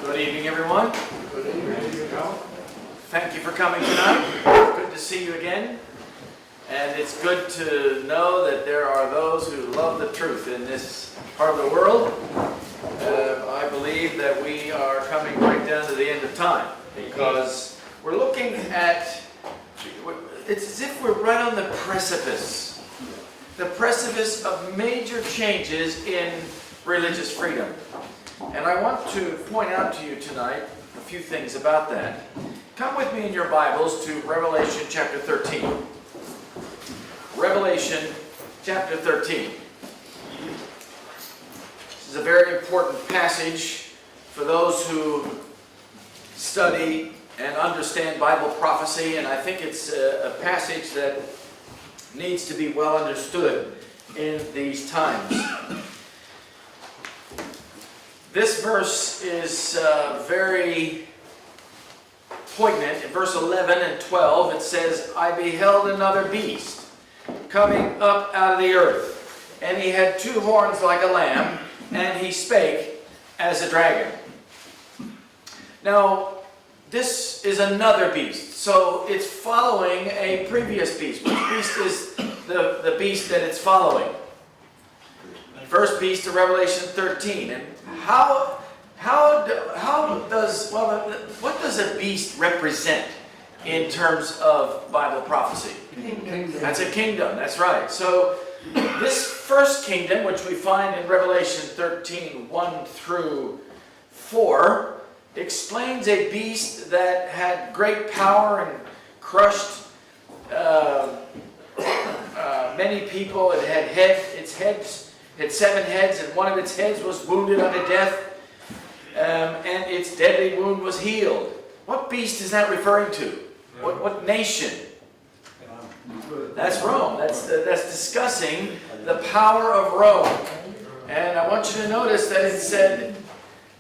Good evening, everyone. Good evening. Thank you for coming tonight. Good to see you again. And it's good to know that there are those who love the truth in this part of the world. I believe that we are coming right down to the end of time because we're looking at, it's as if we're right on the precipice of major changes in religious freedom. And I want to point out to you tonight a few things about that. Come with me in your Bibles to Revelation chapter 13. Revelation chapter 13. This is a very important passage for those who study and understand Bible prophecy, and I think it's a passage that needs to be well understood in these times. This verse is very poignant. In verse 11 and 12 it says, I beheld another beast coming up out of the earth, and he had two horns like a lamb, and he spake as a dragon. Now, this is another beast, so it's following a previous beast. Which beast is the beast that it's following? First beast of Revelation 13. And what does a beast represent in terms of Bible prophecy? Kingdom. That's a kingdom, that's right. So this first kingdom, which we find in Revelation 13, 1 through 4, explains a beast that had great power and crushed many people. It had had 7 heads, and one of its heads was wounded unto death, and its deadly wound was healed. What beast is that referring to? What nation? That's Rome. That's discussing the power of Rome. And I want you to notice that it said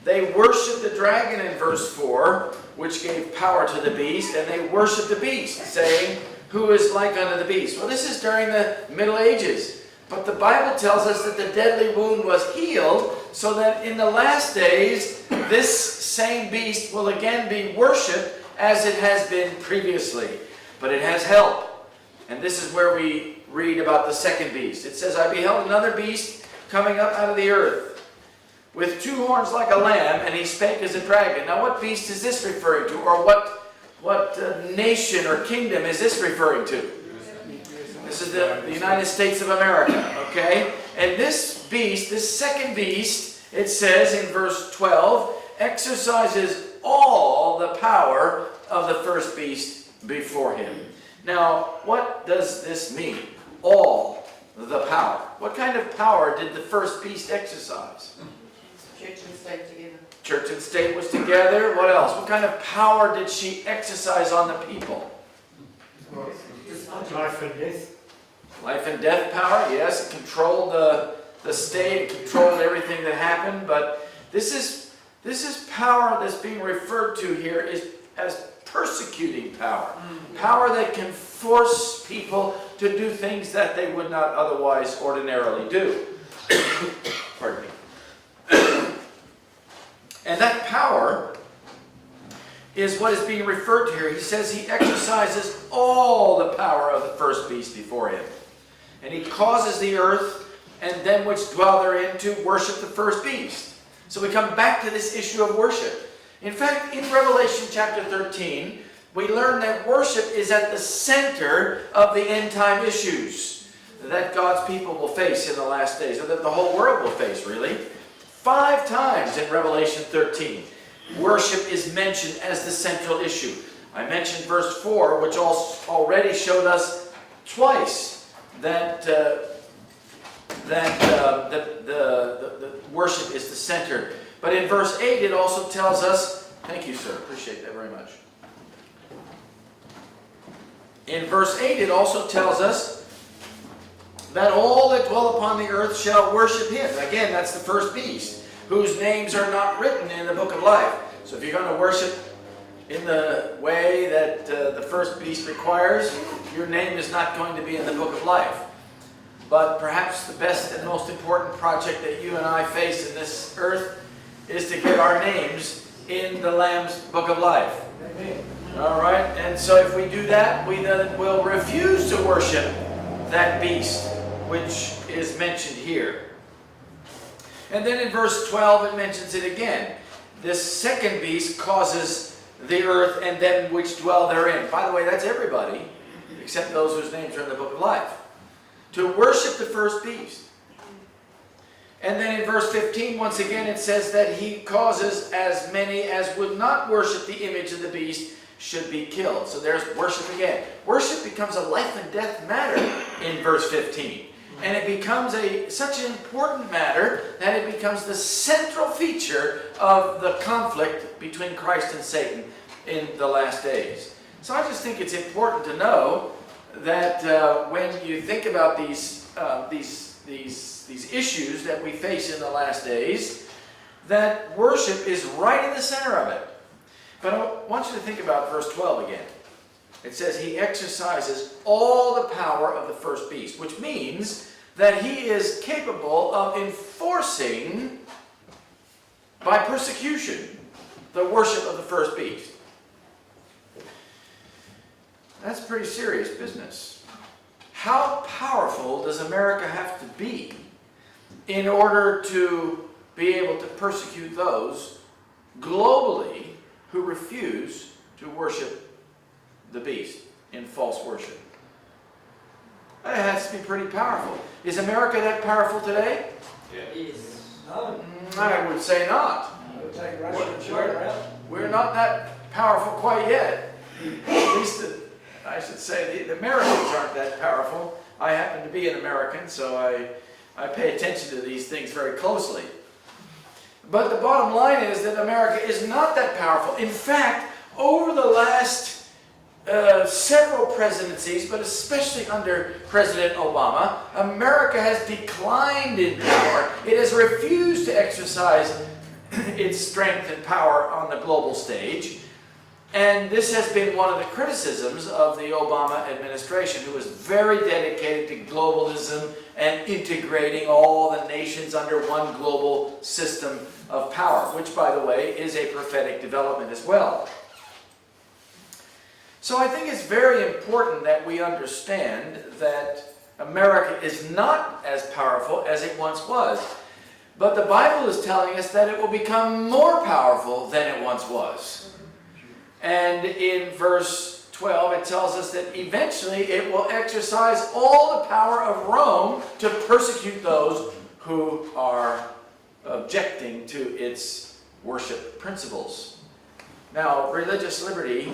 they worshiped the dragon in verse 4, which gave power to the beast, and they worshiped the beast, saying, who is like unto the beast? Well, this is during the Middle Ages. But the Bible tells us that the deadly wound was healed, so that in the last days, this same beast will again be worshipped as it has been previously. But it has help. And this is where we read about the second beast. It says, I beheld another beast coming up out of the earth, with 2 horns like a lamb, and he spake as a dragon. Now what beast is this referring to? Or what nation or kingdom is this referring to? This is the United States of America, okay? And this beast, this second beast, it says in verse 12, exercises all the power of the first beast before him. Now, what does this mean? All the power. What kind of power did the first beast exercise? Church and state together. Church and state was together. What else? What kind of power did she exercise on the people? Life and death. Life and death power, yes. It controlled the state, it controlled everything that happened. But this is power that's being referred to here as persecuting power. Power that can force people to do things that they would not otherwise ordinarily do. Pardon me. And that power is what is being referred to here. He says he exercises all the power of the first beast before him. And he causes the earth and them which dwell therein to worship the first beast. So we come back to this issue of worship. In fact, in Revelation chapter 13, we learn that worship is at the center of the end time issues that God's people will face in the last days, or that the whole world will face, really. 5 times in Revelation 13, worship is mentioned as the central issue. I mentioned verse 4, which already showed us twice that the worship is the center. But in verse 8 it also tells us, thank you sir, appreciate that very much. In verse 8 it also tells us that all that dwell upon the earth shall worship him. Again, that's the first beast, whose names are not written in the book of life. So if you're going to worship in the way that the first beast requires, your name is not going to be in the book of life. But perhaps the best and most important project that you and I face in this earth is to get our names in the Lamb's Book of Life. Amen. All right, and so if we do that, we then will refuse to worship that beast, which is mentioned here. And then in verse 12 it mentions it again. This second beast causes the earth and them which dwell therein. By the way, that's everybody, except those whose names are in the Book of Life. To worship the first beast. And then in verse 15, once again, it says that he causes as many as would not worship the image of the beast should be killed. So there's worship again. Worship becomes a life and death matter in verse 15. And it becomes such an important matter that it becomes the central feature of the conflict between Christ and Satan in the last days. So I just think it's important to know that when you think about these issues that we face in the last days, that worship is right in the center of it. But I want you to think about verse 12 again. It says he exercises all the power of the first beast, which means that he is capable of enforcing by persecution the worship of the first beast. That's pretty serious business. How powerful does America have to be in order to be able to persecute those globally who refuse to worship the beast in false worship? That has to be pretty powerful. Is America that powerful today? No. I would say not. I would take Russia and China out. We're not that powerful quite yet. At least I should say the Americans aren't that powerful. I happen to be an American, so I pay attention to these things very closely. But the bottom line is that America is not that powerful. In fact, over the last several presidencies, but especially under President Obama, America has declined in power. It has refused to exercise its strength and power on the global stage. And this has been one of the criticisms of the Obama administration, who was very dedicated to globalism and integrating all the nations under one global system of power, which, by the way, is a prophetic development as well. So I think it's very important that we understand that America is not as powerful as it once was. But the Bible is telling us that it will become more powerful than it once was. And in verse 12 it tells us that eventually it will exercise all the power of Rome to persecute those who are objecting to its worship principles. Now, religious liberty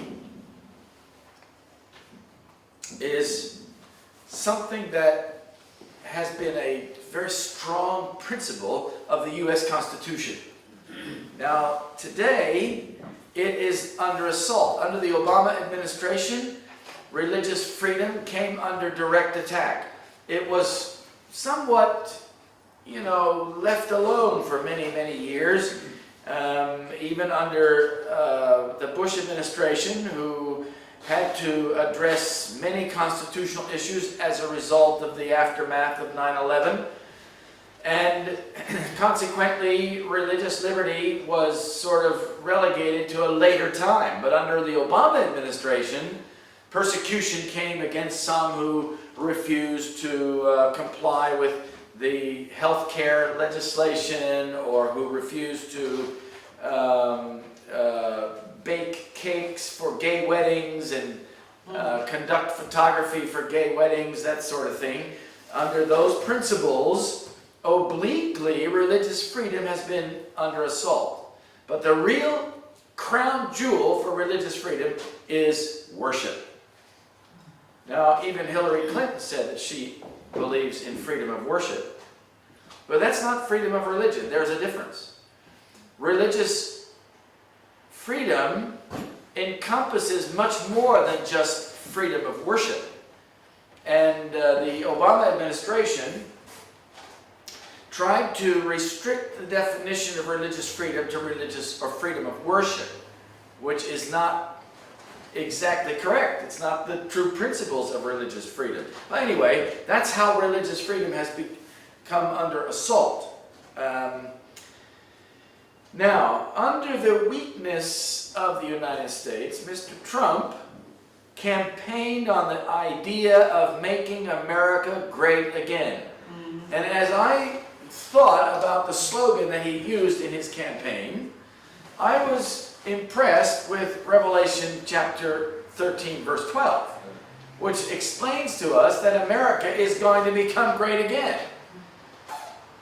is something that has been a very strong principle of the U.S. Constitution. Now, today, it is under assault. Under the Obama administration, religious freedom came under direct attack. It was somewhat, left alone for many, many years, even under the Bush administration, who had to address many constitutional issues as a result of the aftermath of 9/11. And consequently, religious liberty was sort of relegated to a later time. But under the Obama administration, persecution came against some who refused to comply with the health care legislation, or who refused to bake cakes for gay weddings and conduct photography for gay weddings, that sort of thing. Under those principles, obliquely, religious freedom has been under assault. But the real crown jewel for religious freedom is worship. Now, even Hillary Clinton said that she believes in freedom of worship. But that's not freedom of religion. There's a difference. Religious freedom encompasses much more than just freedom of worship. And the Obama administration tried to restrict the definition of religious freedom to religious or freedom of worship, which is not exactly correct. It's not the true principles of religious freedom. But anyway, that's how religious freedom has become under assault. Now, under the weakness of the United States, Mr. Trump campaigned on the idea of making America great again. And as I thought about the slogan that he used in his campaign, I was impressed with Revelation chapter 13, verse 12, which explains to us that America is going to become great again.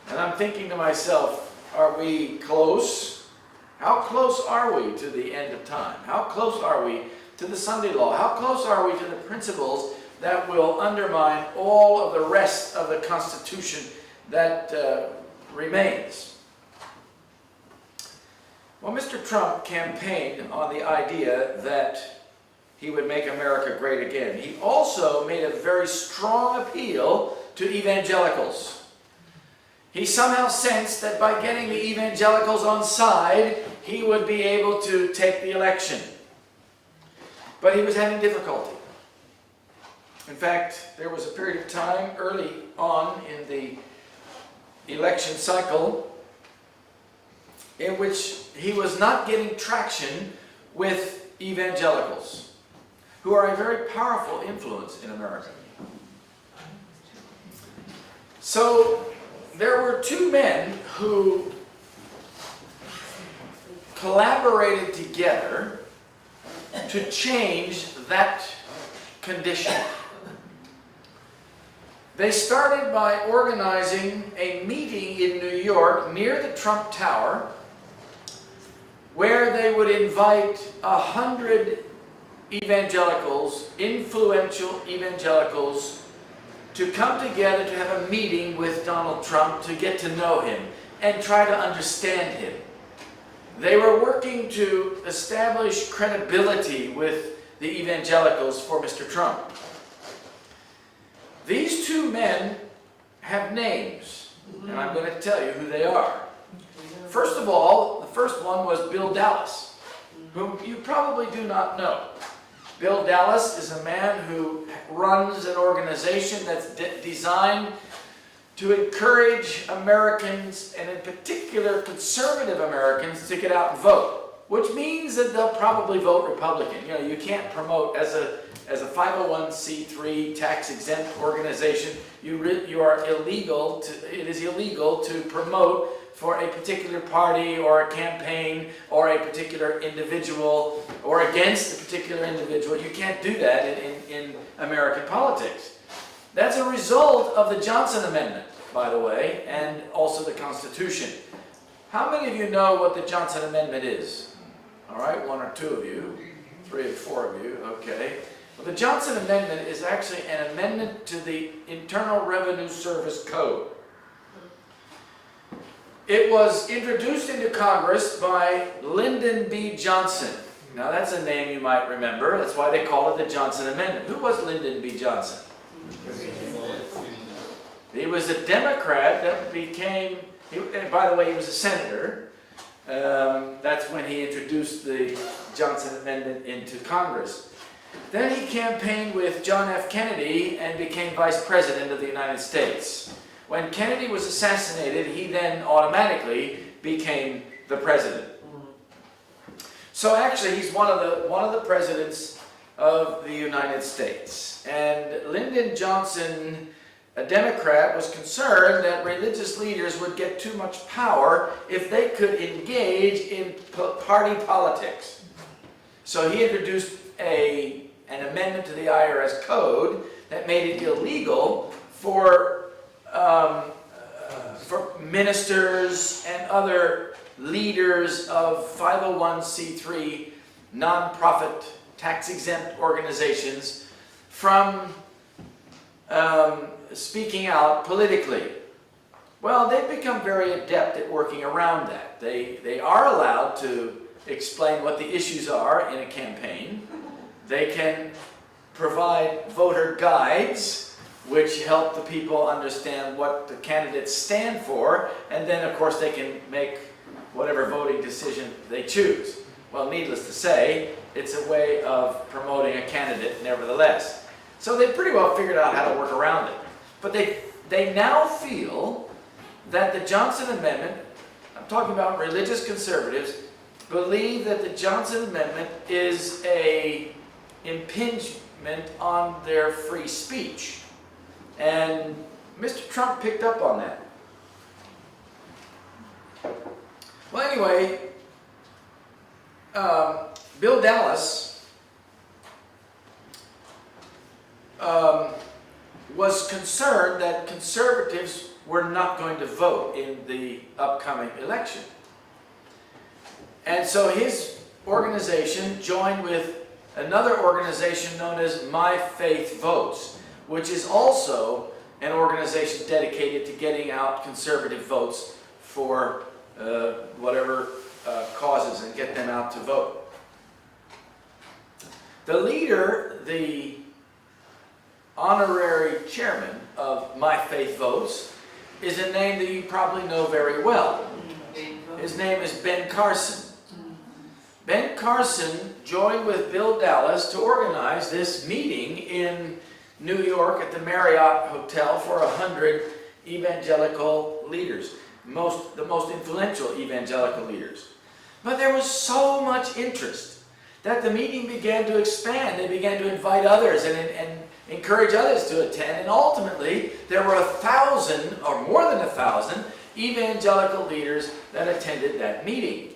And I'm thinking to myself, are we close? How close are we to the end of time? How close are we to the Sunday law? How close are we to the principles that will undermine all of the rest of the Constitution that remains? Well, Mr. Trump campaigned on the idea that he would make America great again. He also made a very strong appeal to evangelicals. He somehow sensed that by getting the evangelicals on side, he would be able to take the election. But he was having difficulty. In fact, there was a period of time early on in the election cycle in which he was not getting traction with evangelicals, who are a very powerful influence in America. So there were two men who collaborated together to change that condition. They started by organizing a meeting in New York near the Trump Tower, where they would invite 100 evangelicals, influential evangelicals, to come together to have a meeting with Donald Trump to get to know him and try to understand him. They were working to establish credibility with the evangelicals for Mr. Trump. These two men have names, and I'm going to tell you who they are. First of all, the first one was Bill Dallas, whom you probably do not know. Bill Dallas is a man who runs an organization that's designed to encourage Americans, and in particular conservative Americans, to get out and vote, which means that they'll probably vote Republican. You know, you can't promote as a 501c3 tax-exempt organization. You are illegal it is illegal to promote for a particular party or a campaign or a particular individual or against a particular individual. You can't do that in American politics. That's a result of the Johnson Amendment, by the way, and also the Constitution. How many of you know what the Johnson Amendment is? All right, one or two of you, 3 or 4 of you, okay. Well, the Johnson Amendment is actually an amendment to the Internal Revenue Service Code. It was introduced into Congress by Lyndon B. Johnson. Now that's a name you might remember. That's why they call it the Johnson Amendment. Who was Lyndon B. Johnson? He was a Democrat that became, and by the way, he was a senator. That's when he introduced the Johnson Amendment into Congress. Then he campaigned with John F. Kennedy and became Vice President of the United States. When Kennedy was assassinated, he then automatically became the president. So actually, he's one of the presidents of the United States. And Lyndon Johnson, a Democrat, was concerned that religious leaders would get too much power if they could engage in party politics. So he introduced an amendment to the IRS code that made it illegal for ministers and other leaders of 501c3 nonprofit tax-exempt organizations from speaking out politically. Well, they've become very adept at working around that. They are allowed to explain what the issues are in a campaign. They can provide voter guides which help the people understand what the candidates stand for, and then of course they can make whatever voting decision they choose. Well, needless to say, it's a way of promoting a candidate nevertheless. So they pretty well figured out how to work around it. But they now feel that the Johnson Amendment I'm talking about religious conservatives, believe that the Johnson Amendment is an impingement on their free speech. And Mr. Trump picked up on that. Well, anyway, Bill Dallas was concerned that conservatives were not going to vote in the upcoming election. And so his organization joined with another organization known as My Faith Votes, which is also an organization dedicated to getting out conservative votes for whatever causes and get them out to vote. The leader, the honorary chairman of My Faith Votes, is a name that you probably know very well. His name is Ben Carson. Ben Carson joined with Bill Dallas to organize this meeting in New York at the Marriott Hotel for 100 evangelical leaders, the most influential evangelical leaders. But there was so much interest that the meeting began to expand. They began to invite others and encourage others to attend, and ultimately there were 1,000 or more than 1,000 evangelical leaders that attended that meeting.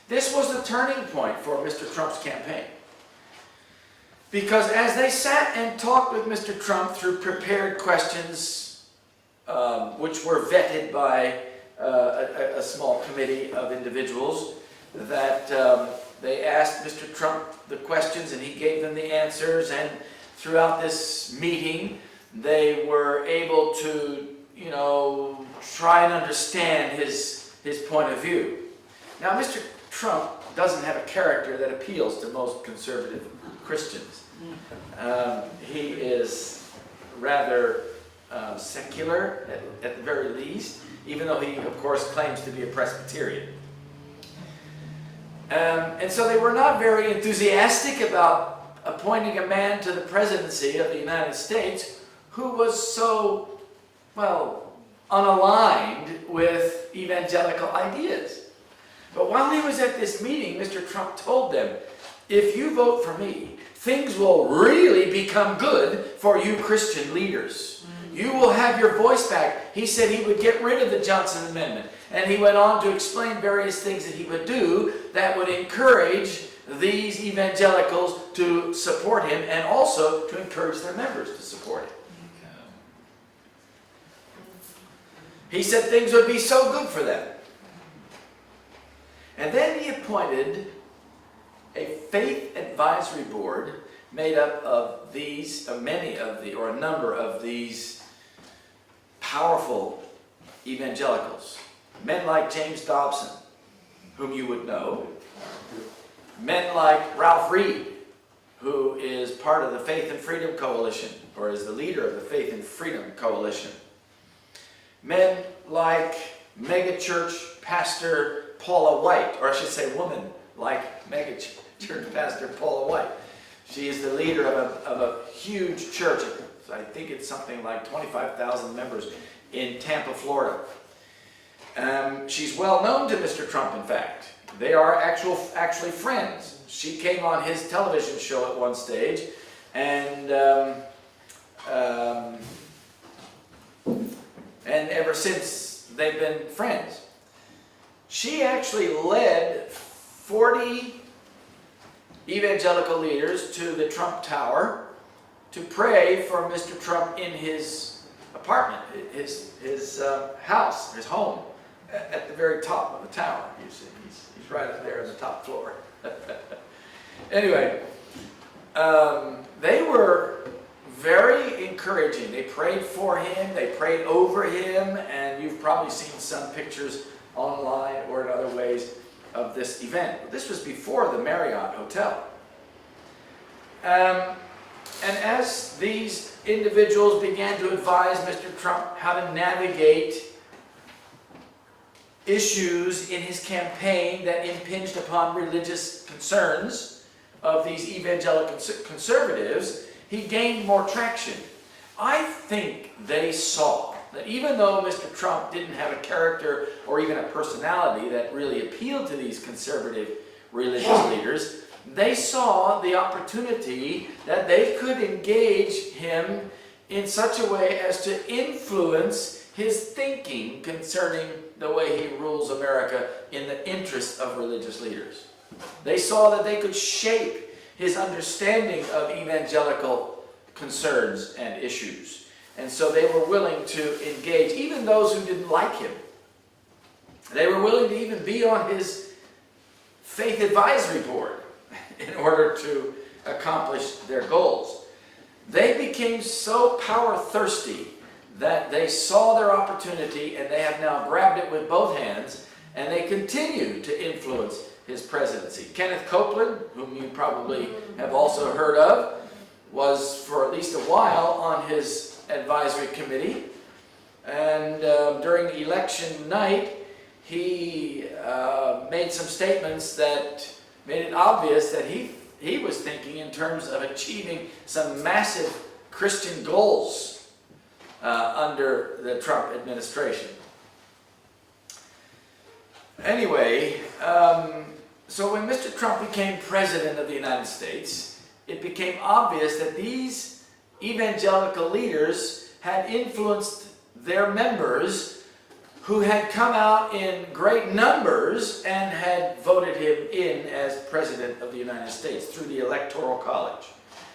This was the turning point for Mr. Trump's campaign. Because as they sat and talked with Mr. Trump through prepared questions, which were vetted by a small committee of individuals, that they asked Mr. Trump the questions and he gave them the answers, and throughout this meeting they were able to, try and understand his point of view. Now, Mr. Trump doesn't have a character that appeals to most conservative Christians. He is rather secular at the very least, even though he, of course, claims to be a Presbyterian. And so they were not very enthusiastic about appointing a man to the presidency of the United States who was so, unaligned with evangelical ideas. But while he was at this meeting, Mr. Trump told them, if you vote for me, things will really become good for you Christian leaders. You will have your voice back. He said he would get rid of the Johnson Amendment. And he went on to explain various things that he would do that would encourage these evangelicals to support him, and also to encourage their members to support him. He said things would be so good for them. And then he appointed a faith advisory board made up of a number of these powerful evangelicals. Men like James Dobson, whom you would know. Men like Ralph Reed, who is part of the Faith and Freedom Coalition, or is the leader of the Faith and Freedom Coalition. Men like megachurch pastor Paula White, or I should say woman like megachurch pastor Paula White. She is the leader of a huge church. I think it's something like 25,000 members in Tampa, Florida. She's well known to Mr. Trump, in fact. They are actually friends. She came on his television show at one stage, and ever since they've been friends. She actually led 40 evangelical leaders to the Trump Tower to pray for Mr. Trump in his apartment, his house, his home, at the very top of the tower. You see, he's right up there on the top floor. Anyway, they were very encouraging. They prayed for him, they prayed over him, and you've probably seen some pictures online or in other ways of this event. But this was before the Marriott Hotel. And as these individuals began to advise Mr. Trump how to navigate issues in his campaign that impinged upon religious concerns of these evangelical conservatives, he gained more traction. I think they saw, that even though Mr. Trump didn't have a character or even a personality that really appealed to these conservative religious leaders, they saw the opportunity that they could engage him in such a way as to influence his thinking concerning the way he rules America in the interest of religious leaders. They saw that they could shape his understanding of evangelical concerns and issues. And so they were willing to engage, even those who didn't like him. They were willing to even be on his faith advisory board in order to accomplish their goals. They became so power thirsty that they saw their opportunity, and they have now grabbed it with both hands, and they continue to influence his presidency. Kenneth Copeland, whom you probably have also heard of, was for at least a while on his advisory committee, and during election night he made some statements that made it obvious that he was thinking in terms of achieving some massive Christian goals under the Trump administration. Anyway, so when Mr. Trump became president of the United States, it became obvious that these evangelical leaders had influenced their members who had come out in great numbers and had voted him in as President of the United States through the Electoral College.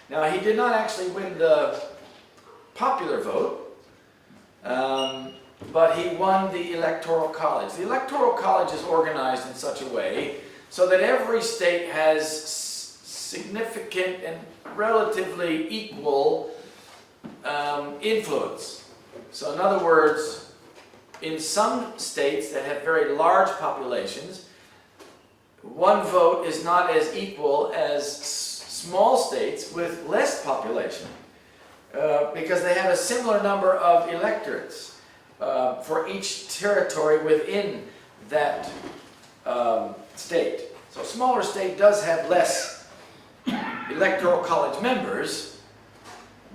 Now, he did not actually win the popular vote, but he won the Electoral College. The Electoral College is organized in such a way so that every state has significant and relatively equal influence. So in other words, in some states that have very large populations, one vote is not as equal as small states with less population because they have a similar number of electorates for each territory within that state. So a smaller state does have less electoral college members,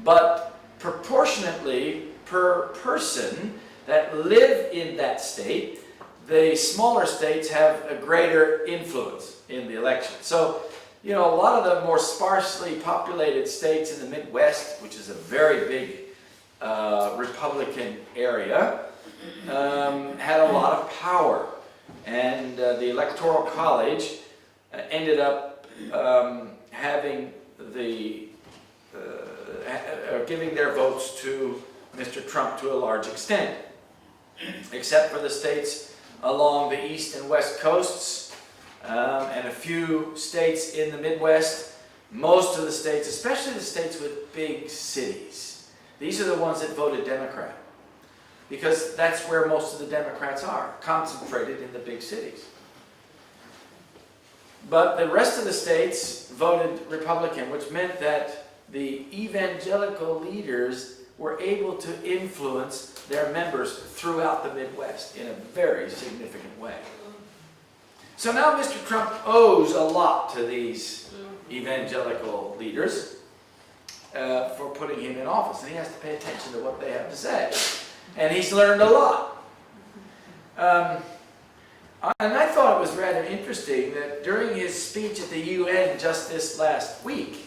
but proportionately per person that live in that state, the smaller states have a greater influence in the election. So, you know, a lot of the more sparsely populated states in the Midwest, which is a very big Republican area, had a lot of power. And the Electoral College ended up having the giving their votes to Mr. Trump to a large extent, except for the states along the east and west coasts and a few states in the Midwest. Most of the states, especially the states with big cities, these are the ones that voted Democrat, because that's where most of the Democrats are, concentrated in the big cities. But the rest of the states voted Republican, which meant that the evangelical leaders were able to influence their members throughout the Midwest in a very significant way. So now Mr. Trump owes a lot to these evangelical leaders for putting him in office, and he has to pay attention to what they have to say. And he's learned a lot. And I thought it was rather interesting that during his speech at the UN just this last week,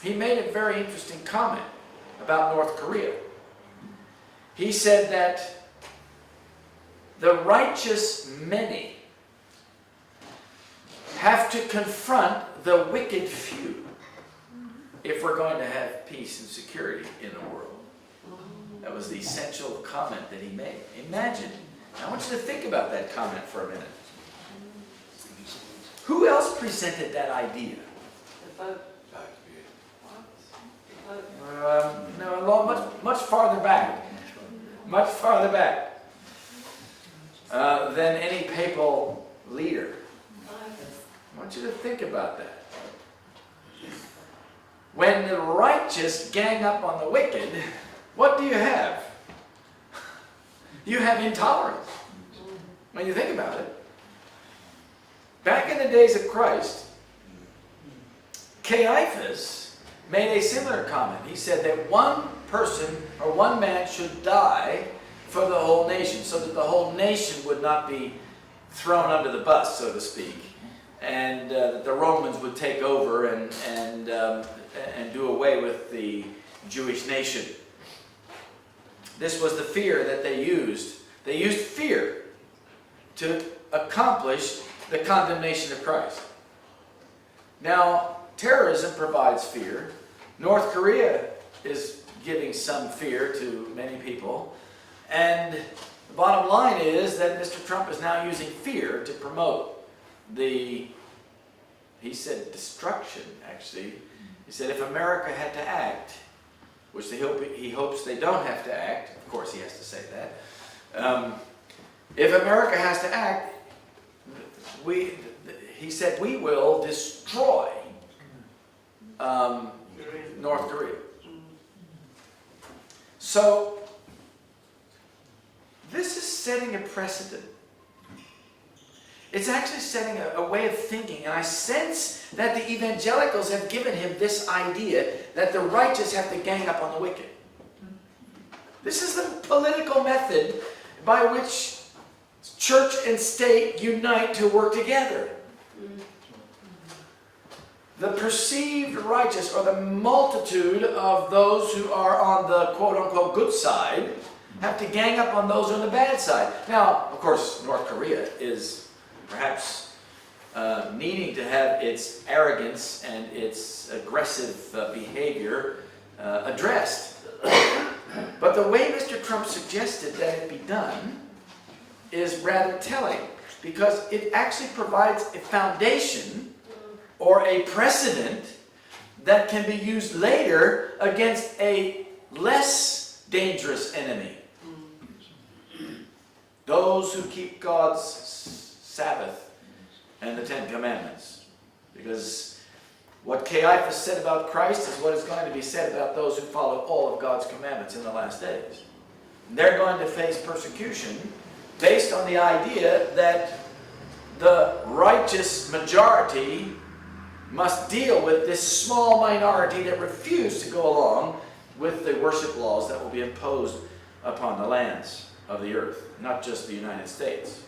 he made a very interesting comment about North Korea. He said that the righteous many have to confront the wicked few if we're going to have peace and security in the world. That was the essential comment that he made. Imagine. I want you to think about that comment for a minute. Who else presented that idea? The vote. No, much farther back. Much farther back than any papal leader. I want you to think about that. When the righteous gang up on the wicked, what do you have? You have intolerance. When you think about it. Back in the days of Christ, Caiaphas made a similar comment. He said that one person or one man should die for the whole nation, so that the whole nation would not be thrown under the bus, so to speak, and that the Romans would take over and do away with the Jewish nation. This was the fear that they used. They used fear to accomplish the condemnation of Christ. Now, terrorism provides fear. North Korea is giving some fear to many people. And the bottom line is that Mr. Trump is now using fear to promote he said destruction, actually. He said if America had to act, which he hopes they don't have to act, of course he has to say that. If America has to act, he said we will destroy North Korea. So, this is setting a precedent. It's actually setting a way of thinking, and I sense that the evangelicals have given him this idea that the righteous have to gang up on the wicked. This is the political method by which church and state unite to work together. The perceived righteous, or the multitude of those who are on the quote-unquote good side, have to gang up on those on the bad side. Now, of course, North Korea is perhaps needing to have its arrogance and its aggressive behavior addressed. But the way Mr. Trump suggested that it be done is rather telling, because it actually provides a foundation or a precedent that can be used later against a less dangerous enemy. Those who keep God's Sabbath and the Ten Commandments. Because what Caiaphas said about Christ is what is going to be said about those who follow all of God's commandments in the last days. And they're going to face persecution based on the idea that the righteous majority must deal with this small minority that refuse to go along with the worship laws that will be imposed upon the lands of the earth, not just the United States.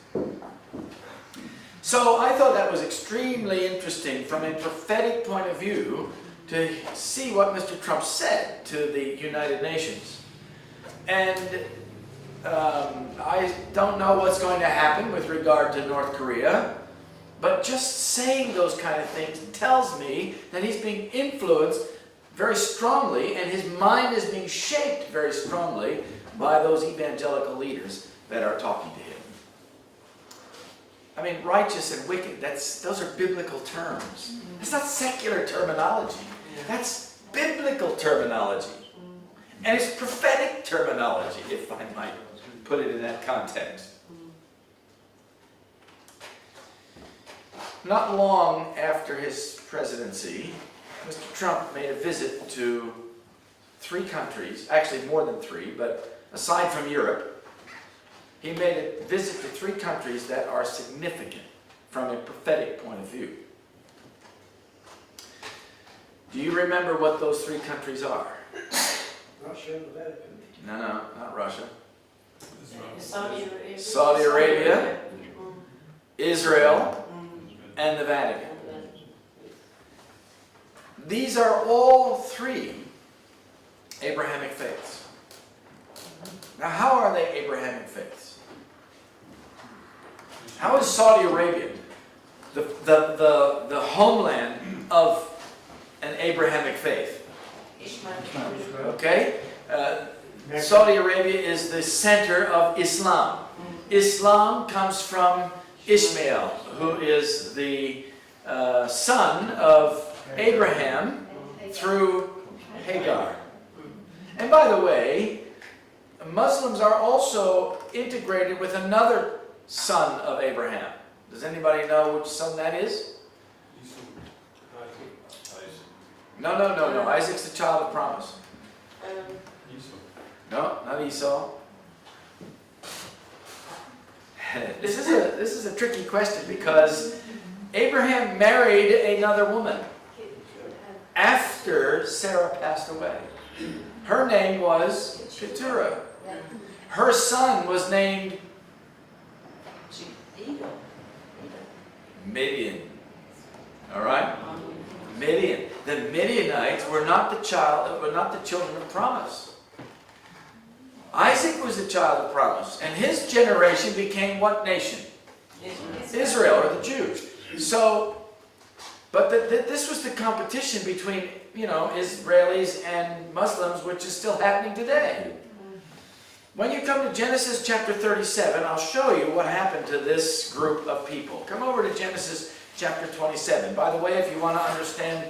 So I thought that was extremely interesting from a prophetic point of view to see what Mr. Trump said to the United Nations. And I don't know what's going to happen with regard to North Korea, but just saying those kind of things tells me that he's being influenced very strongly, and his mind is being shaped very strongly by those evangelical leaders that are talking to him. I mean, righteous and wicked, those are biblical terms. It's not secular terminology. That's biblical terminology. And it's prophetic terminology, if I might put it in that context. Not long after his presidency, Mr. Trump made a visit to 3 countries, actually more than 3, but aside from Europe, he made a visit to 3 countries that are significant from a prophetic point of view. Do you remember what those 3 countries are? Russia and the Vatican. No, not Russia. Saudi Arabia, Israel, and the Vatican. These are all 3 Abrahamic faiths. Now, how are they Abrahamic faiths? How is Saudi Arabia the homeland of an Abrahamic faith? Okay? Saudi Arabia is the center of Islam. Islam comes from Ishmael, who is the son of Abraham through Hagar. And by the way, Muslims are also integrated with another son of Abraham. Does anybody know which son that is? No. Isaac's the child of promise. No, not Esau. This is a tricky question because Abraham married another woman after Sarah passed away. Her name was Keturah. Her son was named Midian. All right? Midian. The Midianites were not the children of promise. Isaac was the child of promise, and his generation became what nation? Israel, or the Jews. So, but this was the competition between, Israelis and Muslims, which is still happening today. When you come to Genesis chapter 37, I'll show you what happened to this group of people. Come over to Genesis chapter 27. By the way, if you want to understand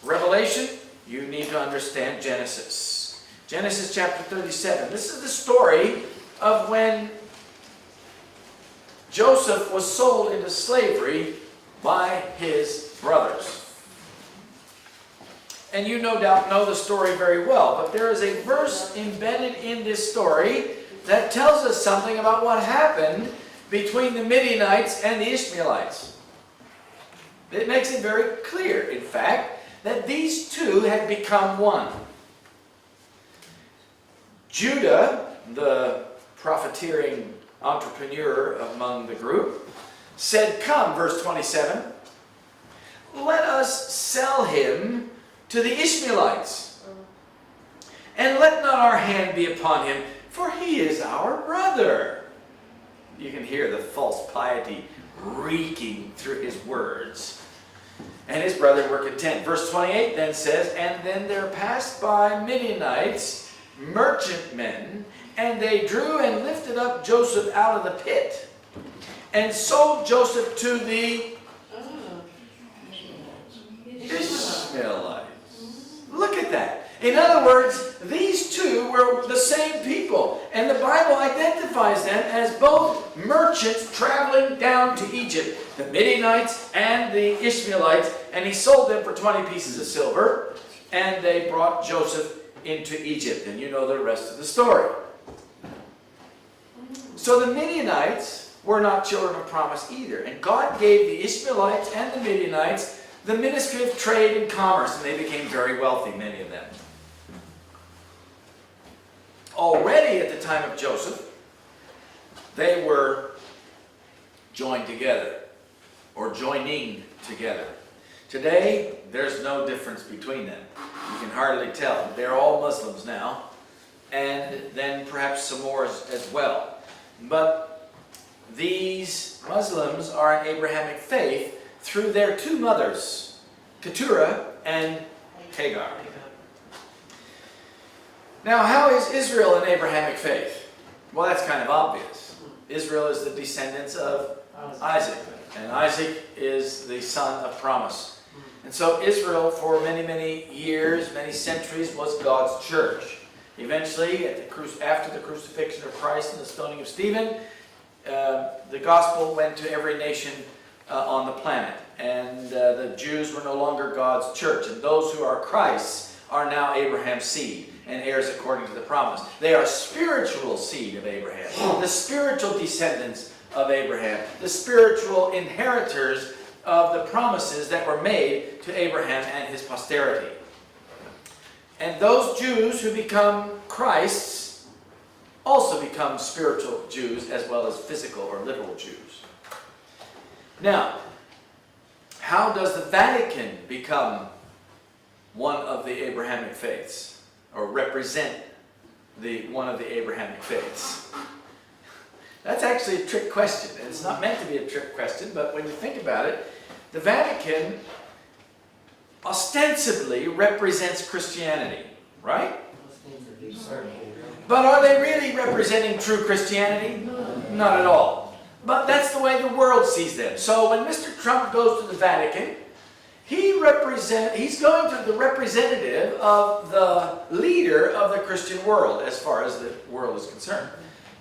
Revelation, you need to understand Genesis. Genesis chapter 37. This is the story of when Joseph was sold into slavery by his brothers. And you no doubt know the story very well, but there is a verse embedded in this story that tells us something about what happened between the Midianites and the Ishmaelites. It makes it very clear, in fact, that these two had become one. Judah, the profiteering entrepreneur among the group, said, "Come," verse 27, "let us sell him to the Ishmaelites, and let not our hand be upon him, for he is our brother." You can hear the false piety reeking through his words. And his brethren were content. Verse 28 then says, "And then there passed by Midianites, merchantmen, and they drew and lifted up Joseph out of the pit, and sold Joseph to the Ishmaelites." Look at that. In other words, these two were the same people. And the Bible identifies them as both merchants traveling down to Egypt. The Midianites and the Ishmaelites. And he sold them for 20 pieces of silver. And they brought Joseph into Egypt. And you know the rest of the story. So the Midianites were not children of promise either. And God gave the Ishmaelites and the Midianites the ministry of trade and commerce, and they became very wealthy, many of them. Already at the time of Joseph, they were joined together, or joining together. Today, there's no difference between them. You can hardly tell. They're all Muslims now, and then perhaps some more as well. But these Muslims are in Abrahamic faith through their two mothers, Keturah and Hagar. Now, how is Israel in Abrahamic faith? Well, that's kind of obvious. Israel is the descendants of Isaac, and Isaac is the son of promise. And so Israel, for many, many years, many centuries, was God's church. Eventually, after the crucifixion of Christ and the stoning of Stephen, the gospel went to every nation on the planet, and the Jews were no longer God's church, and those who are Christ's are now Abraham's seed and heirs according to the promise. They are spiritual seed of Abraham, the spiritual descendants of Abraham, the spiritual inheritors of the promises that were made to Abraham and his posterity. And those Jews who become Christ's also become spiritual Jews as well as physical or literal Jews. Now, how does the Vatican become one of the Abrahamic faiths, or represent one of the Abrahamic faiths? That's actually a trick question, and it's not meant to be a trick question, but when you think about it, the Vatican ostensibly represents Christianity, right? But are they really representing true Christianity? Not at all. But that's the way the world sees them. So when Mr. Trump goes to the Vatican, he's going to the representative of the leader of the Christian world, as far as the world is concerned.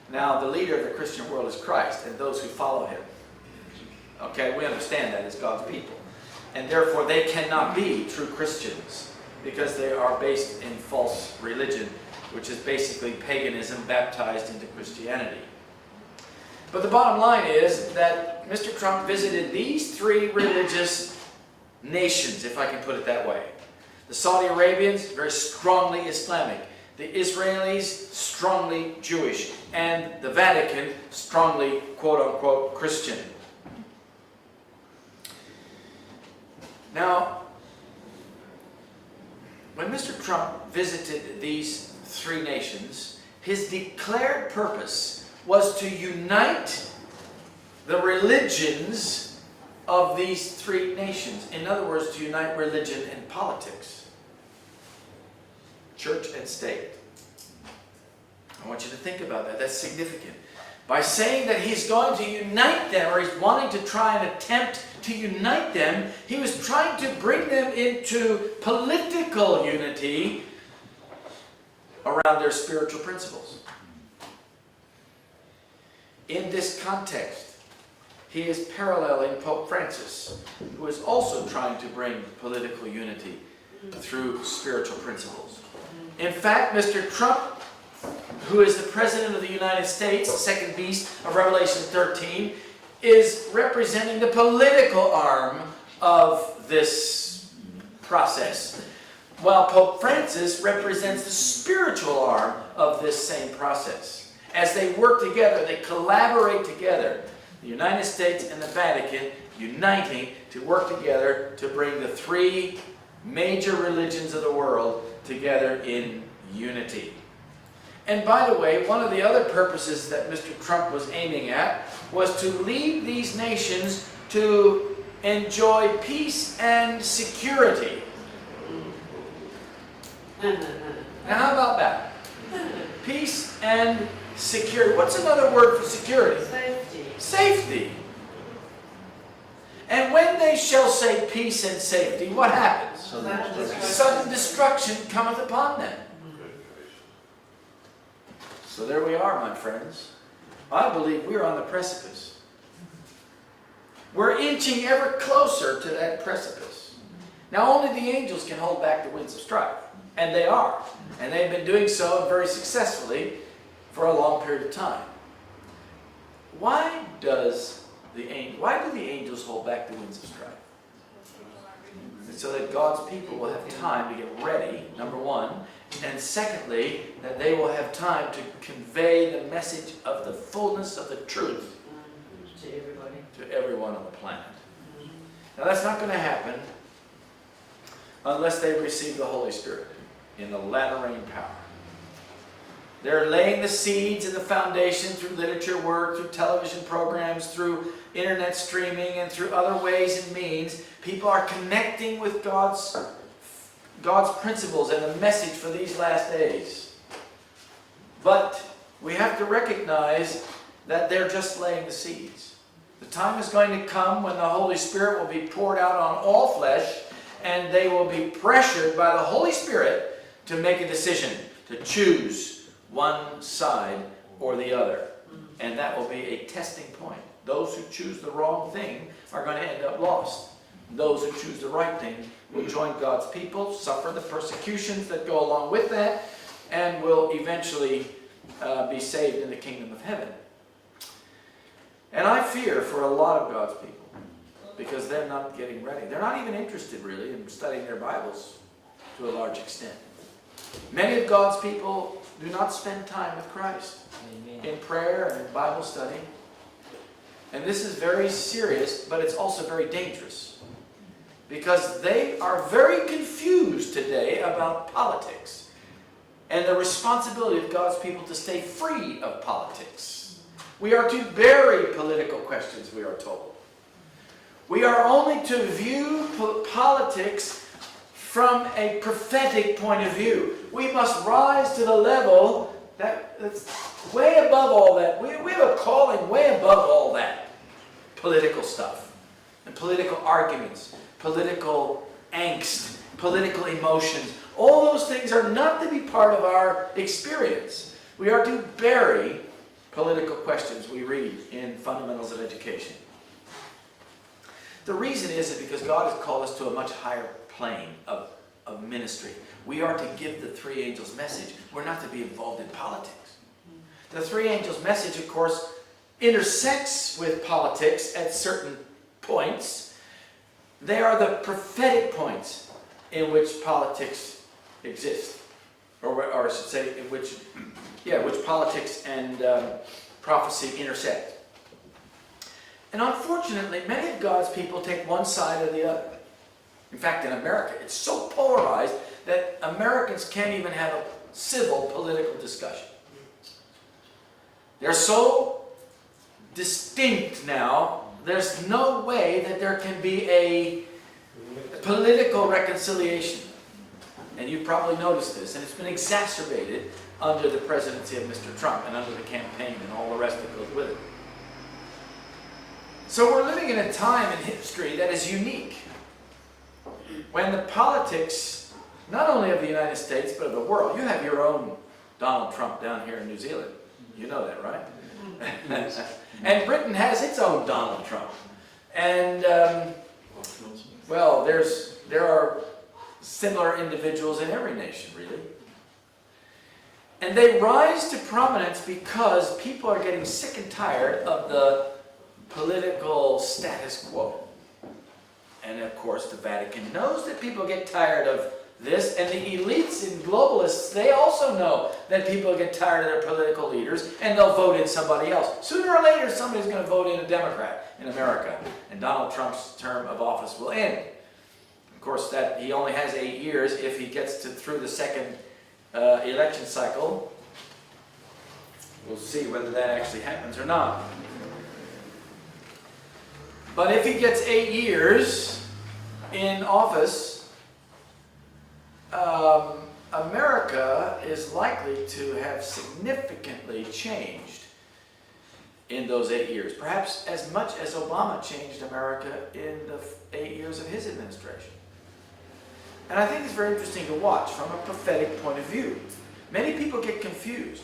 Now, the leader of the Christian world is Christ, and those who follow him. Okay, we understand that as God's people. And therefore, they cannot be true Christians, because they are based in false religion, which is basically paganism baptized into Christianity. But the bottom line is that Mr. Trump visited these three religious nations, if I can put it that way. The Saudi Arabians, very strongly Islamic. The Israelis, strongly Jewish. And the Vatican, strongly, quote-unquote, Christian. Now, when Mr. Trump visited these three nations, his declared purpose was to unite the religions of these three nations. In other words, to unite religion and politics. Church and state. I want you to think about that. That's significant. By saying that he's going to unite them, or he's wanting to try and attempt to unite them, he was trying to bring them into political unity around their spiritual principles. In this context, he is paralleling Pope Francis, who is also trying to bring political unity through spiritual principles. In fact, Mr. Trump, who is the President of the United States, the second beast of Revelation 13, is representing the political arm of this process, while Pope Francis represents the spiritual arm of this same process. As they work together, they collaborate together, the United States and the Vatican uniting to work together to bring the three major religions of the world together in unity. And by the way, one of the other purposes that Mr. Trump was aiming at was to lead these nations to enjoy peace and security. Now, how about that? Peace and security. What's another word for security? Safety. Safety. And when they shall say peace and safety, what happens? Sudden destruction cometh upon them. So there we are, my friends. I believe we're on the precipice. We're inching ever closer to that precipice. Now, only the angels can hold back the winds of strife. And they are. And they've been doing so very successfully for a long period of time. Why do the angels hold back the winds of strife? So that God's people will have time to get ready, number one. And secondly, that they will have time to convey the message of the fullness of the truth to everyone on the planet. Now that's not going to happen unless they receive the Holy Spirit in the latter rain power. They're laying the seeds and the foundation through literature work, through television programs, through internet streaming, and through other ways and means. People are connecting with God's principles and the message for these last days. But we have to recognize that they're just laying the seeds. The time is going to come when the Holy Spirit will be poured out on all flesh, and they will be pressured by the Holy Spirit to make a decision, to choose one side or the other. And that will be a testing point. Those who choose the wrong thing are going to end up lost. Those who choose the right thing will join God's people, suffer the persecutions that go along with that, and will eventually be saved in the kingdom of heaven. And I fear for a lot of God's people, because they're not getting ready. They're not even interested, really, in studying their Bibles to a large extent. Many of God's people do not spend time with Christ in prayer and in Bible study. And this is very serious, but it's also very dangerous. Because they are very confused today about politics and the responsibility of God's people to stay free of politics. We are to bury political questions, we are told. We are only to view politics from a prophetic point of view. We must rise to the level that's way above all that. We have a calling way above all that political stuff and political arguments, political angst, political emotions. All those things are not to be part of our experience. We are to bury political questions we read in Fundamentals of Education. The reason is because God has called us to a much higher plane of ministry. We are to give the three angels' message. We're not to be involved in politics. The three angels' message, of course, intersects with politics at certain points. They are the prophetic points in which politics exist, or I should say, in which politics and prophecy intersect. And unfortunately, many of God's people take one side or the other. In fact, in America, it's so polarized that Americans can't even have a civil political discussion. They're so distinct now, there's no way that there can be a political reconciliation. And you've probably noticed this, and it's been exacerbated under the presidency of Mr. Trump and under the campaign and all the rest that goes with it. So we're living in a time in history that is unique, when the politics, not only of the United States, but of the world. You have your own Donald Trump down here in New Zealand. You know that, right? And Britain has its own Donald Trump. And, well, there are similar individuals in every nation, really. And they rise to prominence because people are getting sick and tired of the political status quo. And of course, the Vatican knows that people get tired of this, and the elites and globalists, they also know that people get tired of their political leaders, and they'll vote in somebody else. Sooner or later, somebody's going to vote in a Democrat in America, and Donald Trump's term of office will end. Of course, that he only has 8 years if he gets through the second election cycle. We'll see whether that actually happens or not. But if he gets 8 years in office, America is likely to have significantly changed in those 8 years. Perhaps as much as Obama changed America in the 8 years of his administration. And I think it's very interesting to watch from a prophetic point of view. Many people get confused.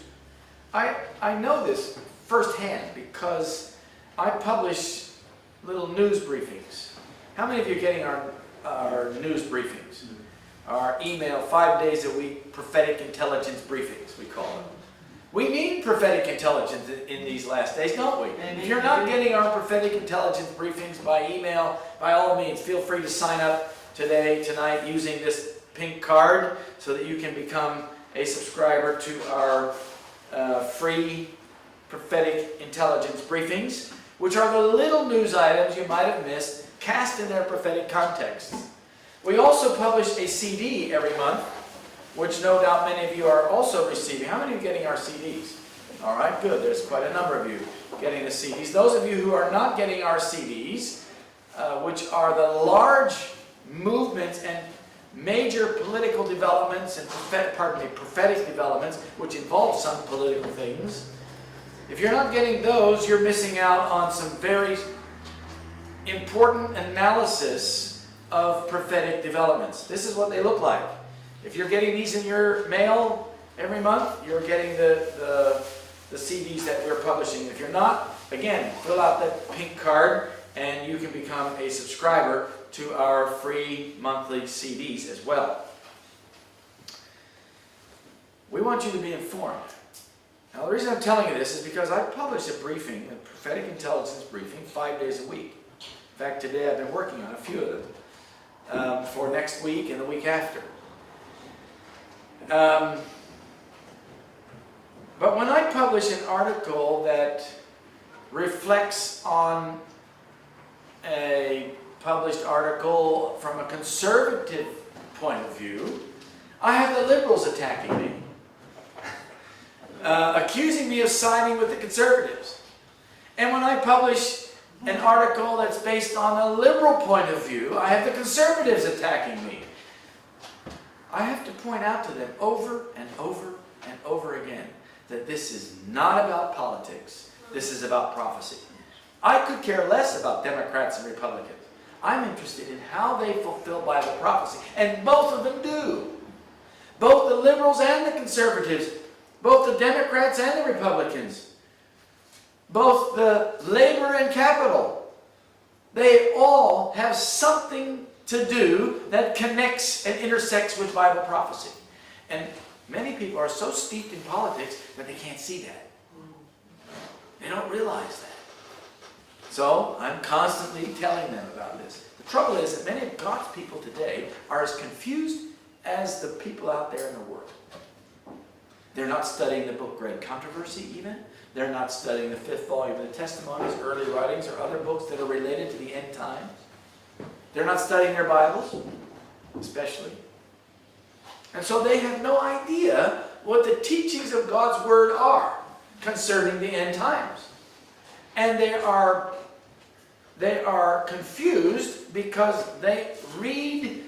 I know this firsthand because I publish little news briefings. How many of you are getting our news briefings? Our email 5 days a week prophetic intelligence briefings, we call them. We need prophetic intelligence in these last days, don't we? And if you're not getting our prophetic intelligence briefings by email, by all means, feel free to sign up today, tonight, using this pink card so that you can become a subscriber to our free prophetic intelligence briefings, which are the little news items you might have missed, cast in their prophetic context. We also publish a CD every month, which no doubt many of you are also receiving. How many of you are getting our CDs? All right, good. There's quite a number of you getting the CDs. Those of you who are not getting our CDs, which are the large movements and major political developments and prophetic developments, which involve some political things. If you're not getting those, you're missing out on some very important analysis of prophetic developments. This is what they look like. If you're getting these in your mail every month, you're getting the CDs that we're publishing. If you're not, again, fill out that pink card and you can become a subscriber to our free monthly CDs as well. We want you to be informed. Now, the reason I'm telling you this is because I publish a briefing, a prophetic intelligence briefing, 5 days a week. In fact, today I've been working on a few of them for next week and the week after. But when I publish an article that reflects on a published article from a conservative point of view, I have the liberals attacking me, accusing me of siding with the conservatives. And when I publish an article that's based on a liberal point of view, I have the conservatives attacking me. I have to point out to them over and over and over again that this is not about politics. This is about prophecy. I could care less about Democrats and Republicans. I'm interested in how they fulfill Bible prophecy. And both of them do. Both the liberals and the conservatives, both the Democrats and the Republicans, both the labor and capital, they all have something to do that connects and intersects with Bible prophecy. And many people are so steeped in politics that they can't see that. They don't realize that. So I'm constantly telling them about this. The trouble is that many of God's people today are are as confused as the people out there in the world. They're not studying the book Great Controversy even. They're not studying the 5th volume of the Testimonies, early writings, or other books that are related to the end times. They're not studying their Bibles, especially. And so they have no idea what the teachings of God's Word are concerning the end times. And they are confused because they read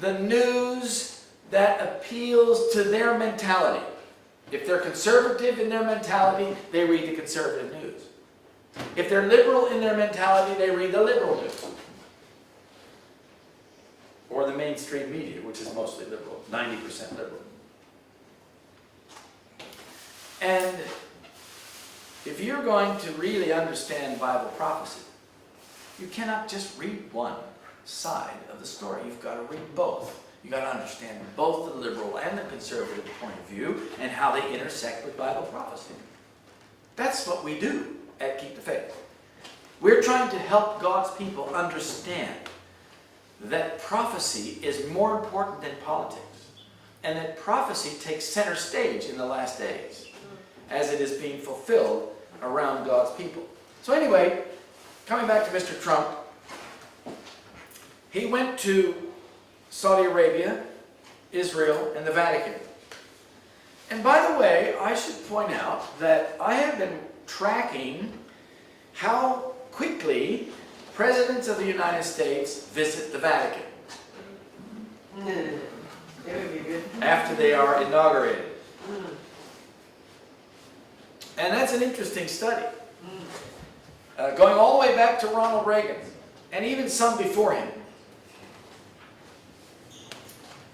the news that appeals to their mentality. If they're conservative in their mentality, they read the conservative news. If they're liberal in their mentality, they read the liberal news. Or the mainstream media, which is mostly liberal, 90% liberal. And if you're going to really understand Bible prophecy, you cannot just read one side of the story. You've got to read both. You've got to understand both the liberal and the conservative point of view and how they intersect with Bible prophecy. That's what we do at Keep the Faith. We're trying to help God's people understand that prophecy is more important than politics, and that prophecy takes center stage in the last days as it is being fulfilled around God's people. So anyway, coming back to Mr. Trump, he went to Saudi Arabia, Israel, and the Vatican. And by the way, I should point out that I have been tracking how quickly presidents of the United States visit the Vatican That would be good. after they are inaugurated. And that's an interesting study. Going all the way back to Ronald Reagan, and even some before him.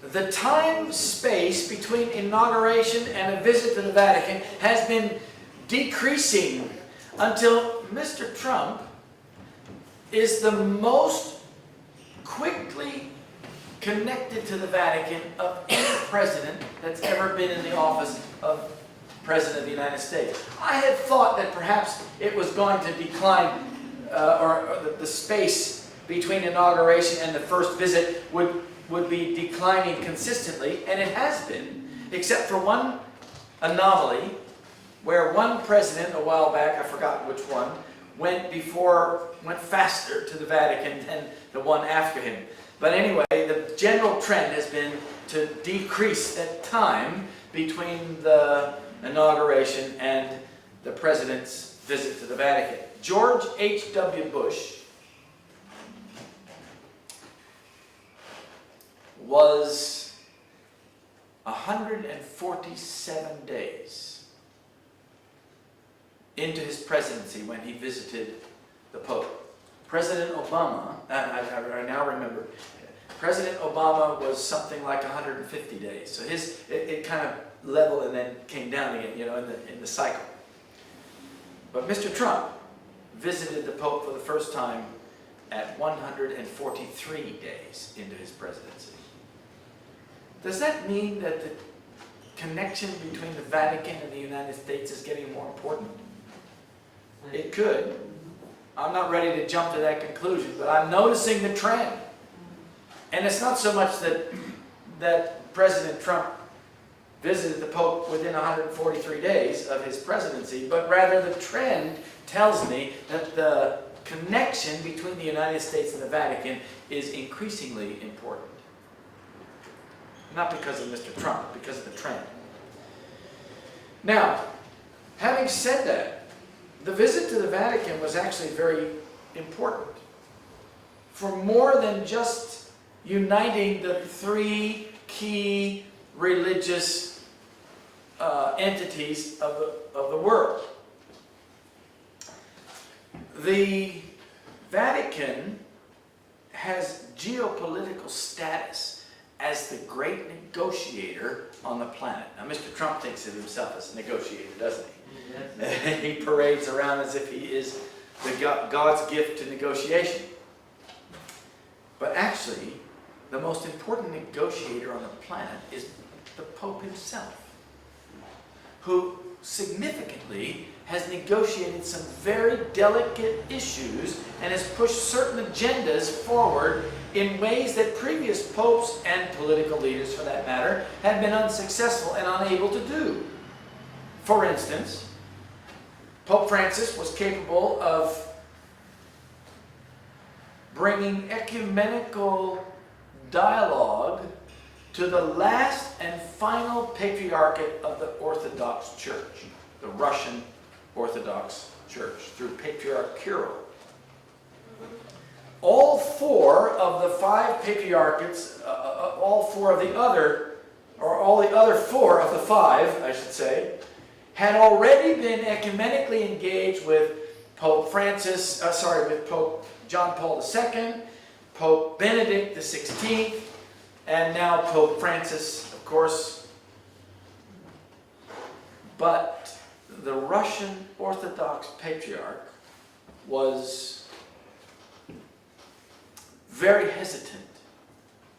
The time-space between inauguration and a visit to the Vatican has been decreasing until Mr. Trump is the most quickly connected to the Vatican of any president that's ever been in the office of President of the United States. I had thought that perhaps it was going to decline, or the space between inauguration and the first visit would be declining consistently, and it has been, except for one anomaly where one president a while back, I forgot which one, went faster to the Vatican than the one after him. But anyway, the general trend has been to decrease that time between the inauguration and the president's visit to the Vatican. George H.W. Bush was 147 days into his presidency when he visited the Pope. President Obama, I now remember, President Obama was something like 150 days. So it kind of leveled and then came down again, in the cycle. But Mr. Trump visited the Pope for the first time at 143 days into his presidency. Does that mean that the connection between the Vatican and the United States is getting more important? It could. I'm not ready to jump to that conclusion, but I'm noticing the trend. And it's not so much that President Trump visited the Pope within 143 days of his presidency, but rather the trend tells me that the connection between the United States and the Vatican is increasingly important. Not because of Mr. Trump, but because of the trend. Now, having said that, the visit to the Vatican was actually very important for more than just uniting the three key religious entities of the world. The Vatican has geopolitical status as the great negotiator on the planet. Now, Mr. Trump thinks of himself as a negotiator, doesn't he? Yes. He parades around as if he is God's gift to negotiation. But actually, the most important negotiator on the planet is the Pope himself, who significantly has negotiated some very delicate issues and has pushed certain agendas forward in ways that previous popes and political leaders, for that matter, had been unsuccessful and unable to do. For instance, Pope Francis was capable of bringing ecumenical dialogue to the last and final patriarchate of the Orthodox Church, the Russian Orthodox Church, through Patriarch Kirill. All four of the five patriarchates, all the other four of the five, I should say, had already been ecumenically engaged with Pope John Paul II, Pope Benedict XVI, and now Pope Francis, of course. But the Russian Orthodox Patriarch was very hesitant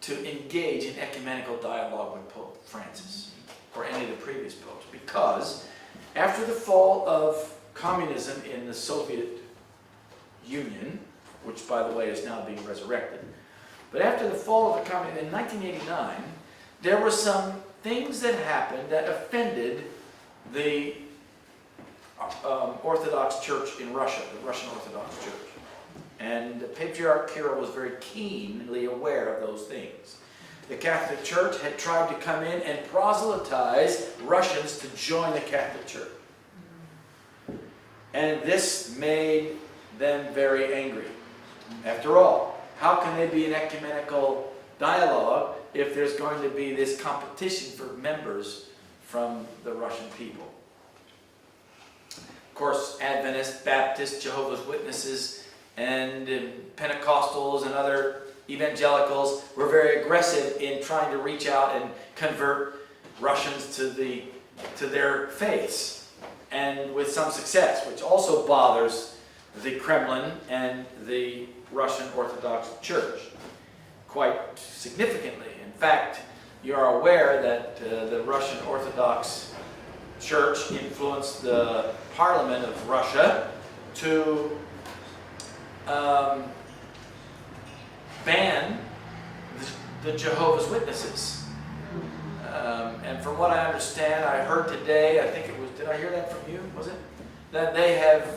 to engage in ecumenical dialogue with Pope Francis or any of the previous popes, because after the fall of communism in the Soviet Union, which by the way is now being resurrected, but after the fall of the communism in 1989, there were some things that happened that offended the Orthodox Church in Russia, the Russian Orthodox Church. And Patriarch Kirill was very keenly aware of those things. The Catholic Church had tried to come in and proselytize Russians to join the Catholic Church. And this made them very angry. After all, how can there be an ecumenical dialogue if there's going to be this competition for members from the Russian people? Of course, Adventists, Baptists, Jehovah's Witnesses, and Pentecostals and other evangelicals were very aggressive in trying to reach out and convert Russians to their faiths, and with some success, which also bothers the Kremlin and the Russian Orthodox Church quite significantly. In fact, you are aware that the Russian Orthodox Church influenced the Parliament of Russia to ban the Jehovah's Witnesses. And from what I understand, I heard today, I think it was, did I hear that from you? Was it? That they have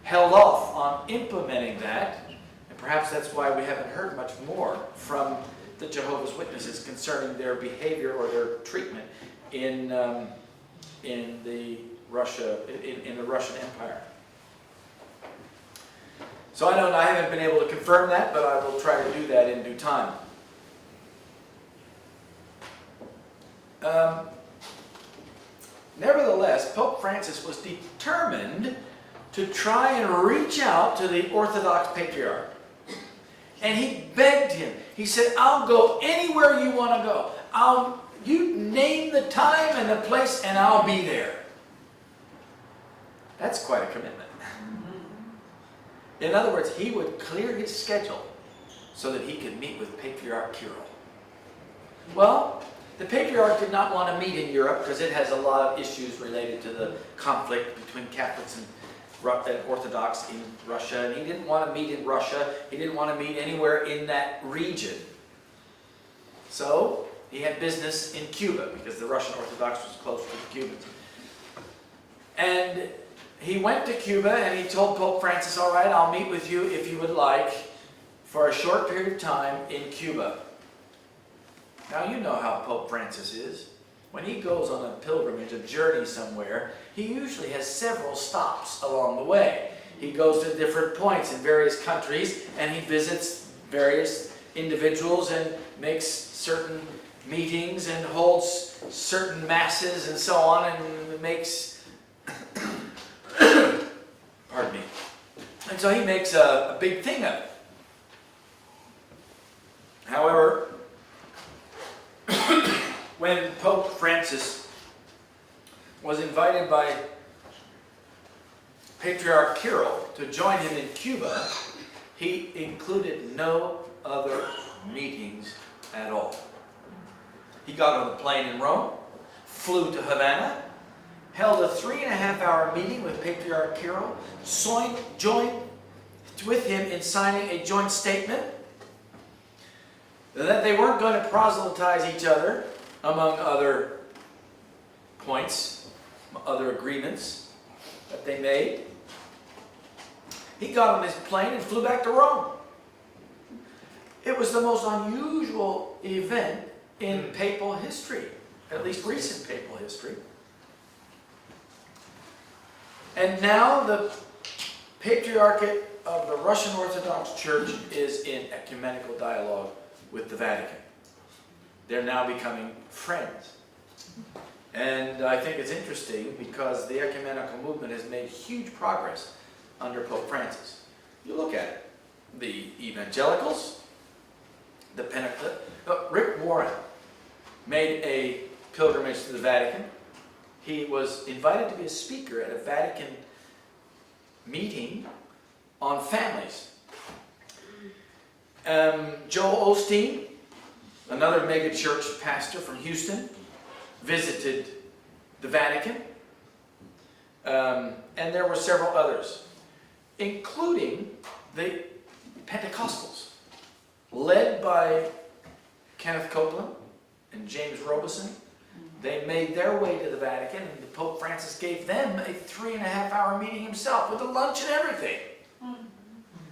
held off on implementing that. And perhaps that's why we haven't heard much more from the Jehovah's Witnesses concerning their behavior or their treatment in the Russian Empire. So I haven't been able to confirm that, but I will try to do that in due time. Nevertheless, Pope Francis was determined to try and reach out to the Orthodox Patriarch. And he begged him. He said, I'll go anywhere you want to go. You name the time and the place and I'll be there. That's quite a commitment. In other words, he would clear his schedule so that he could meet with Patriarch Kirill. Well, the Patriarch did not want to meet in Europe because it has a lot of issues related to the conflict between Catholics and Orthodox in Russia. And he didn't want to meet in Russia. He didn't want to meet anywhere in that region. So he had business in Cuba because the Russian Orthodox was close to the Cubans. And he went to Cuba and he told Pope Francis, all right, I'll meet with you if you would like for a short period of time in Cuba. Now you know how Pope Francis is. When he goes on a pilgrimage, a journey somewhere, he usually has several stops along the way. He goes to different points in various countries and he visits various individuals and makes certain meetings and holds certain masses and so on, and makes pardon me. And so he makes a big thing of it. However, when Pope Francis was invited by Patriarch Kirill to join him in Cuba, he included no other meetings at all. He got on a plane in Rome, flew to Havana, held a 3.5-hour meeting with Patriarch Kirill, joined with him in signing a joint statement that they weren't going to proselytize each other, among other points, other agreements that they made. He got on his plane and flew back to Rome. It was the most unusual event in papal history, at least recent papal history. And now the Patriarchate of the Russian Orthodox Church is in ecumenical dialogue with the Vatican. They're now becoming friends. And I think it's interesting because the ecumenical movement has made huge progress under Pope Francis. You look at it. The evangelicals, the Rick Warren made a pilgrimage to the Vatican. He was invited to be a speaker at a Vatican meeting on families. Joel Osteen, another megachurch pastor from Houston, visited the Vatican. And there were several others, including the Pentecostals, led by Kenneth Copeland and James Robeson. They made their way to the Vatican, and Pope Francis gave them a 3.5-hour meeting himself with a lunch and everything.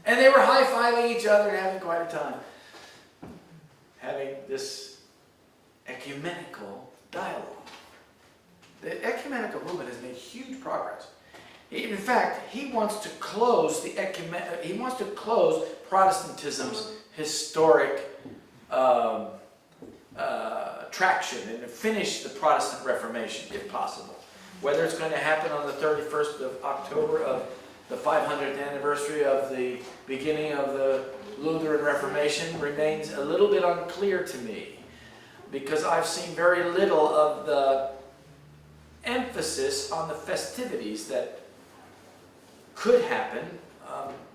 And they were high-fiving each other and having quite a time, having this ecumenical dialogue. The ecumenical movement has made huge progress. In fact, he wants to close Protestantism's historic traction and to finish the Protestant Reformation, if possible. Whether it's going to happen on the 31st of October of the 500th anniversary of the beginning of the Lutheran Reformation remains a little bit unclear to me, because I've seen very little of the emphasis on the festivities that could happen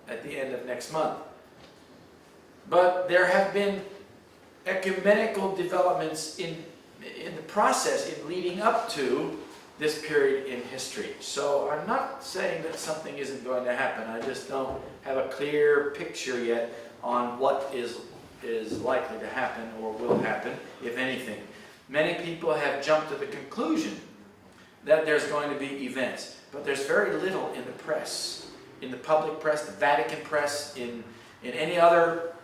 at the end of next month. But there have been ecumenical developments in the process in leading up to this period in history. So I'm not saying that something isn't going to happen. I just don't have a clear picture yet on what is likely to happen or will happen, if anything. Many people have jumped to the conclusion that there's going to be events, but there's very little in the press, in the public press, the Vatican press, in any other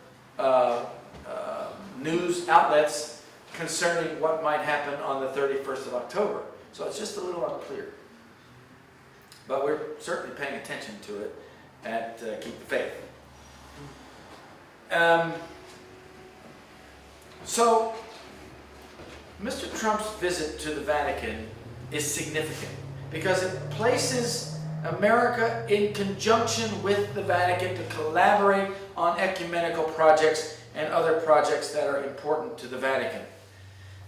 news outlets concerning what might happen on the 31st of October. So it's just a little unclear. But we're certainly paying attention to it at Keep the Faith. So Mr. Trump's visit to the Vatican is significant because it places America in conjunction with the Vatican to collaborate on ecumenical projects and other projects that are important to the Vatican.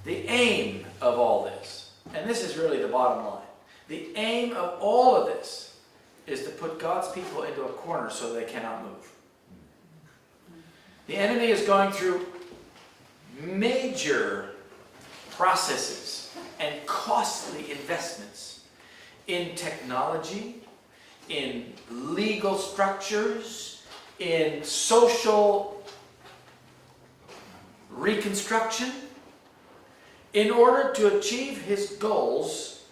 The aim of all this, and this is really the bottom line, the aim of all of this is to put God's people into a corner so they cannot move. The enemy is going through major processes and costly investments in technology, in legal structures, in social reconstruction, in order to achieve his goals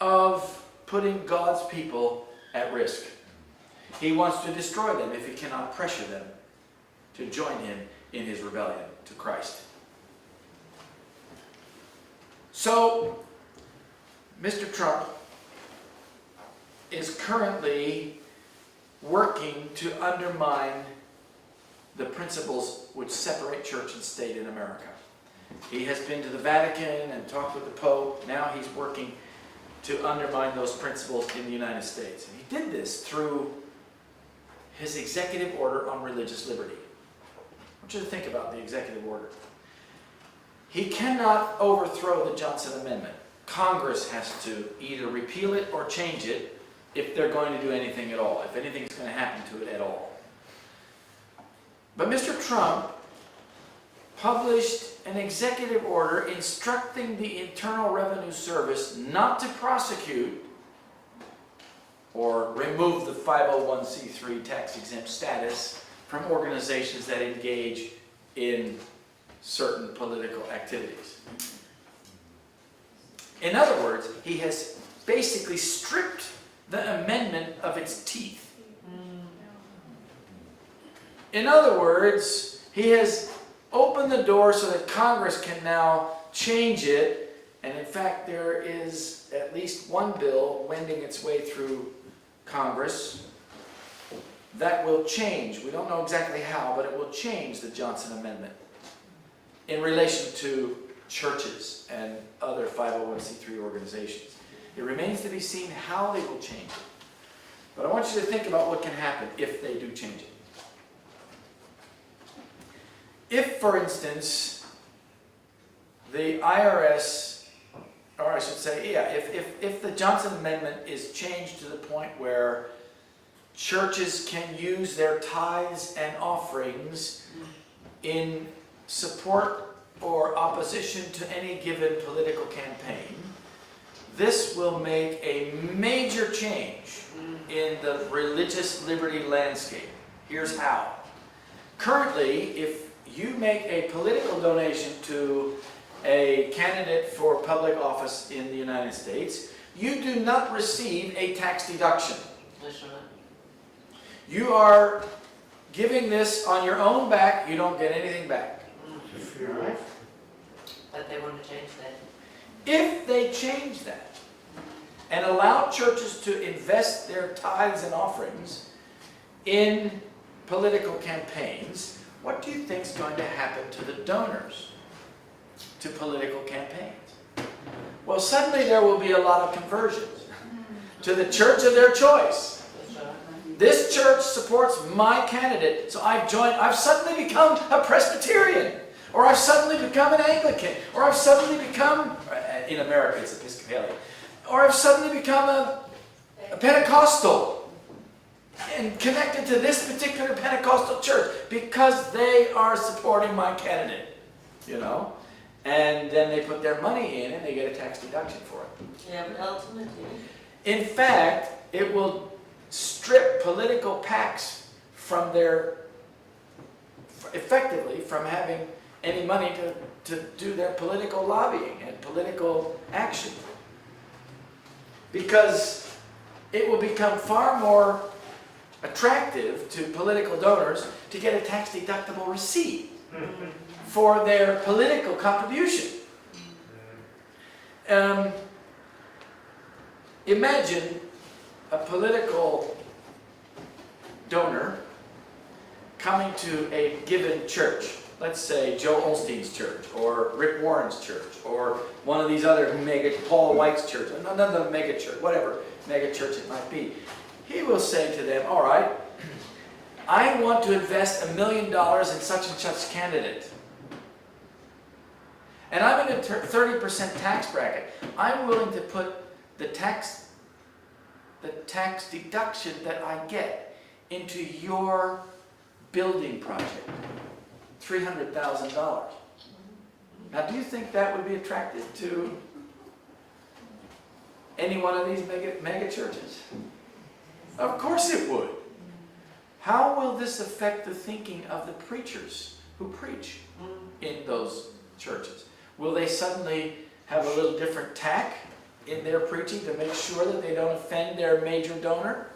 of putting God's people at risk. He wants to destroy them if he cannot pressure them to join him in his rebellion to Christ. So, Mr. Trump is currently working to undermine the principles which separate church and state in America. He has been to the Vatican and talked with the Pope. Now he's working to undermine those principles in the United States. And he did this through his executive order on religious liberty. I want you to think about the executive order. He cannot overthrow the Johnson Amendment. Congress has to either repeal it or change it if they're going to do anything at all, if anything's going to happen to it at all. But Mr. Trump published an executive order instructing the Internal Revenue Service not to prosecute or remove the 501c3 tax-exempt status from organizations that engage in certain political activities. In other words, he has basically stripped the amendment of its teeth. In other words, he has opened the door so that Congress can now change it. And in fact, there is at least one bill wending its way through Congress that will change. We don't know exactly how, but it will change the Johnson Amendment in relation to churches and other 501c3 organizations. It remains to be seen how they will change it. But I want you to think about what can happen if they do change it. If, for instance, the IRS, or I should say, yeah, if the Johnson Amendment is changed to the point where churches can use their tithes and offerings in support or opposition to any given political campaign, this will make a major change in the religious liberty landscape. Here's how. Currently, if you make a political donation to a candidate for public office in the United States, you do not receive a tax deduction. You are giving this on your own back, you don't get anything back. Right. But they want to change that. If they change that and allow churches to invest their tithes and offerings in political campaigns, what do you think is going to happen to the donors to political campaigns? Well, suddenly there will be a lot of conversions to the church of their choice. This church supports my candidate, so I've suddenly become a Presbyterian, or I've suddenly become an Anglican, or I've suddenly become, in America it's Episcopalian, or I've suddenly become a Pentecostal, and connected to this particular Pentecostal church because they are supporting my candidate, you know? And then they put their money in and they get a tax deduction for it. Yeah, but ultimately, In fact, it will strip political PACs from effectively from having any money to do their political lobbying and political action. Because it will become far more attractive to political donors to get a tax deductible receipt for their political contribution. Imagine a political donor coming to a given church, let's say Joe Olstein's church, or Rick Warren's church, or one of these other Paul White's church, another mega church, whatever mega church it might be. He will say to them, all right, I want to invest $1 million in such and such candidate. And I'm in a 30% tax bracket. I'm willing to put the tax deduction that I get into your building project, $300,000. Now, do you think that would be attractive to any one of these mega churches? Of course it would. How will this affect the thinking of the preachers who preach in those churches? Will they suddenly have a little different tack in their preaching to make sure that they don't offend their major donor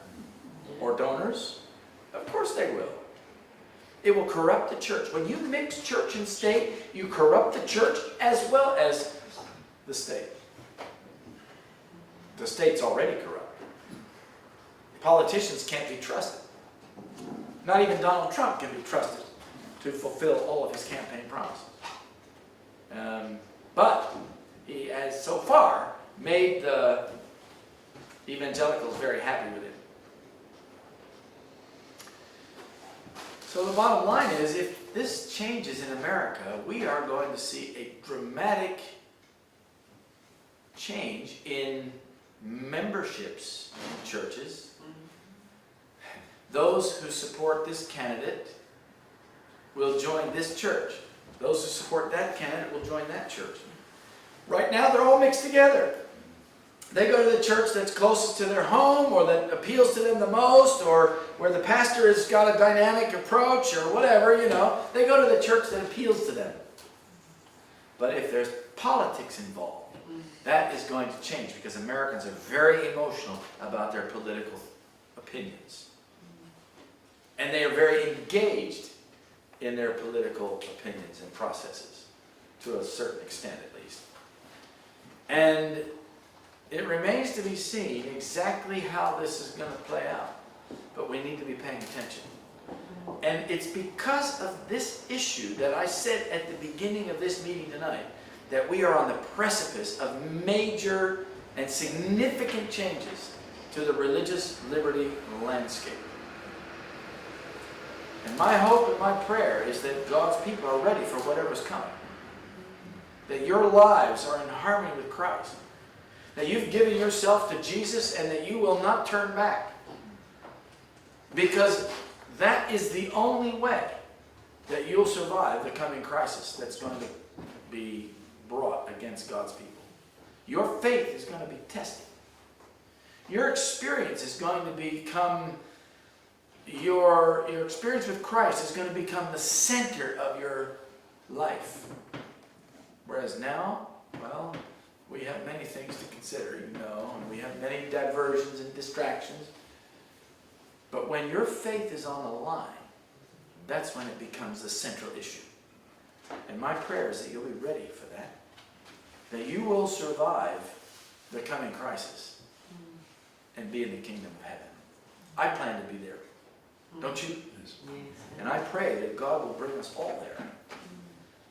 or donors? Of course they will. It will corrupt the church. When you mix church and state, you corrupt the church as well as the state. The state's already corrupt. Politicians can't be trusted. Not even Donald Trump can be trusted to fulfill all of his campaign promises. But he has so far made the evangelicals very happy with it. So the bottom line is, if this changes in America, we are going to see a dramatic change in memberships in churches. Those who support this candidate will join this church. Those who support that candidate will join that church. Right now, they're all mixed together. They go to the church that's closest to their home, or that appeals to them the most, or where the pastor has got a dynamic approach, or whatever, you know. They go to the church that appeals to them. But if there's politics involved, that is going to change, because Americans are very emotional about their political opinions. And they are very engaged in their political opinions and processes, to a certain extent at least. And it remains to be seen exactly how this is going to play out. But we need to be paying attention. And it's because of this issue that I said at the beginning of this meeting tonight that we are on the precipice of major and significant changes to the religious liberty landscape. And my hope and my prayer is that God's people are ready for whatever's coming. That your lives are in harmony with Christ. That you've given yourself to Jesus and that you will not turn back. Because that is the only way that you'll survive the coming crisis that's going to be brought against God's people. Your faith is going to be tested. Your experience is going to become, your experience with Christ is going to become the center of your life. Whereas now, well, we have many things to consider, you know, and we have many diversions and distractions. But when your faith is on the line, that's when it becomes the central issue. And my prayer is that you'll be ready for that. That you will survive the coming crisis and be in the kingdom of heaven. I plan to be there. Don't you? Yes. And I pray that God will bring us all there.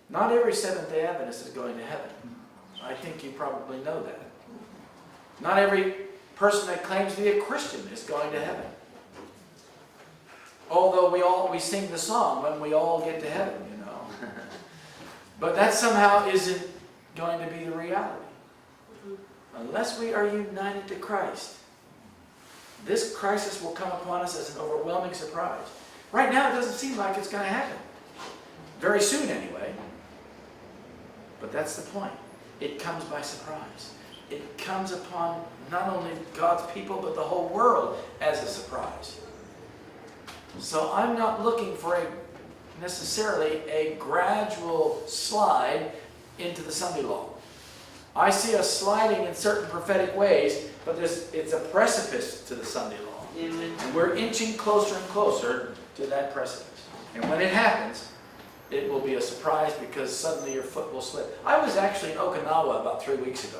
Not every Seventh-day Adventist is going to heaven. I think you probably know that. Not every person that claims to be a Christian is going to heaven. Although we sing the song when we all get to heaven, you know. But that somehow isn't going to be the reality. Unless we are united to Christ, this crisis will come upon us as an overwhelming surprise. Right now it doesn't seem like it's going to happen. Very soon anyway. But that's the point. It comes by surprise. It comes upon not only God's people but the whole world as a surprise. So I'm not looking for necessarily a gradual slide into the Sunday law. I see us sliding in certain prophetic ways, but it's a precipice to the Sunday law. Amen. And we're inching closer and closer to that precipice. And when it happens, it will be a surprise because suddenly your foot will slip. I was actually in Okinawa about 3 weeks ago.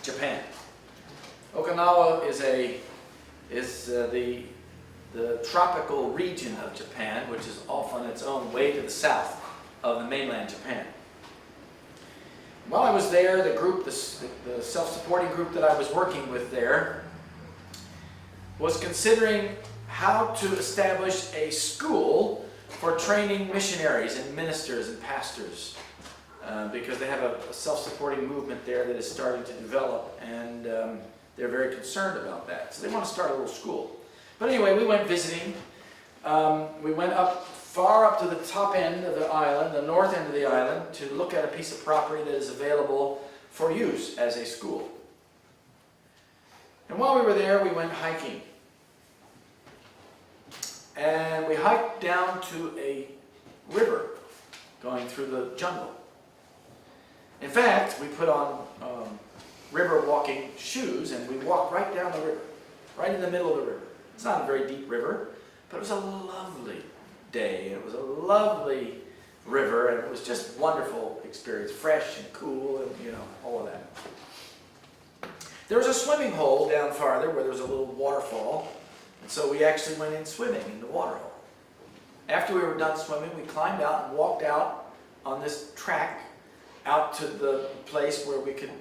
Japan. Okinawa is the tropical region of Japan, which is off on its own way to the south of the mainland Japan. While I was there, the self-supporting group that I was working with there was considering how to establish a school for training missionaries and ministers and pastors because they have a self-supporting movement there that is starting to develop, and they're very concerned about that. So they want to start a little school. But anyway, we went visiting. We went far up to the top end of the island, the north end of the island, to look at a piece of property that is available for use as a school. And while we were there, we went hiking. And we hiked down to a river going through the jungle. In fact, we put on river walking shoes and we walked right down the river, right in the middle of the river. It's not a very deep river, but it was a lovely day. It was a lovely river, and it was just a wonderful experience, fresh and cool, and you know, all of that. There was a swimming hole down farther where there was a little waterfall, and so we actually went in swimming in the waterhole. After we were done swimming, we climbed out and walked out on this track out to the place where we could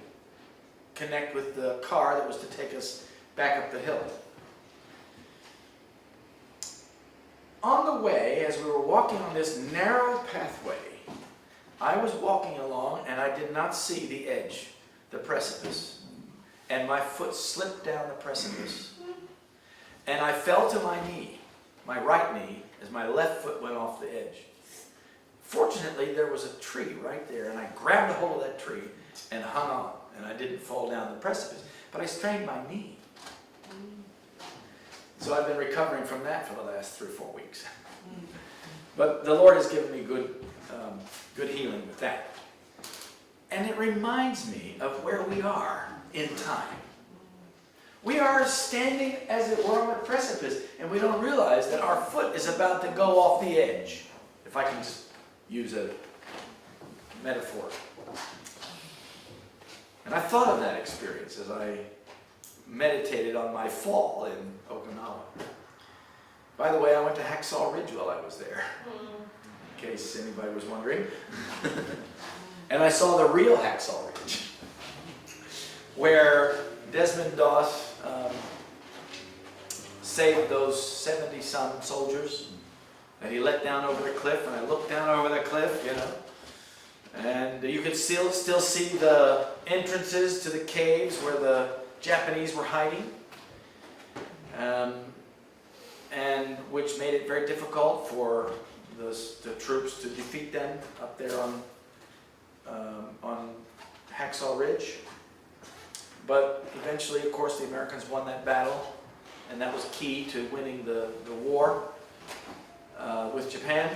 connect with the car that was to take us back up the hill. On the way, as we were walking on this narrow pathway, I was walking along and I did not see the edge, the precipice. And my foot slipped down the precipice. And I fell to my knee, my right knee, as my left foot went off the edge. Fortunately, there was a tree right there, and I grabbed a hold of that tree and hung on. And I didn't fall down the precipice, but I strained my knee. So I've been recovering from that for the last 3 or 4 weeks. But the Lord has given me good healing with that. And it reminds me of where we are in time. We are standing, as it were, on a precipice, and we don't realize that our foot is about to go off the edge, if I can just use a metaphor. And I thought of that experience as I meditated on my fall in Okinawa. By the way, I went to Hacksaw Ridge while I was there, in case anybody was wondering. And I saw the real Hacksaw Ridge, where Desmond Doss saved those 70-some soldiers that he let down over the cliff. And I looked down over the cliff, you know, and you could still see the entrances to the caves where the Japanese were hiding, and which made it very difficult for the troops to defeat them up there on Hacksaw Ridge. But eventually, of course, the Americans won that battle, and that was key to winning the war with Japan.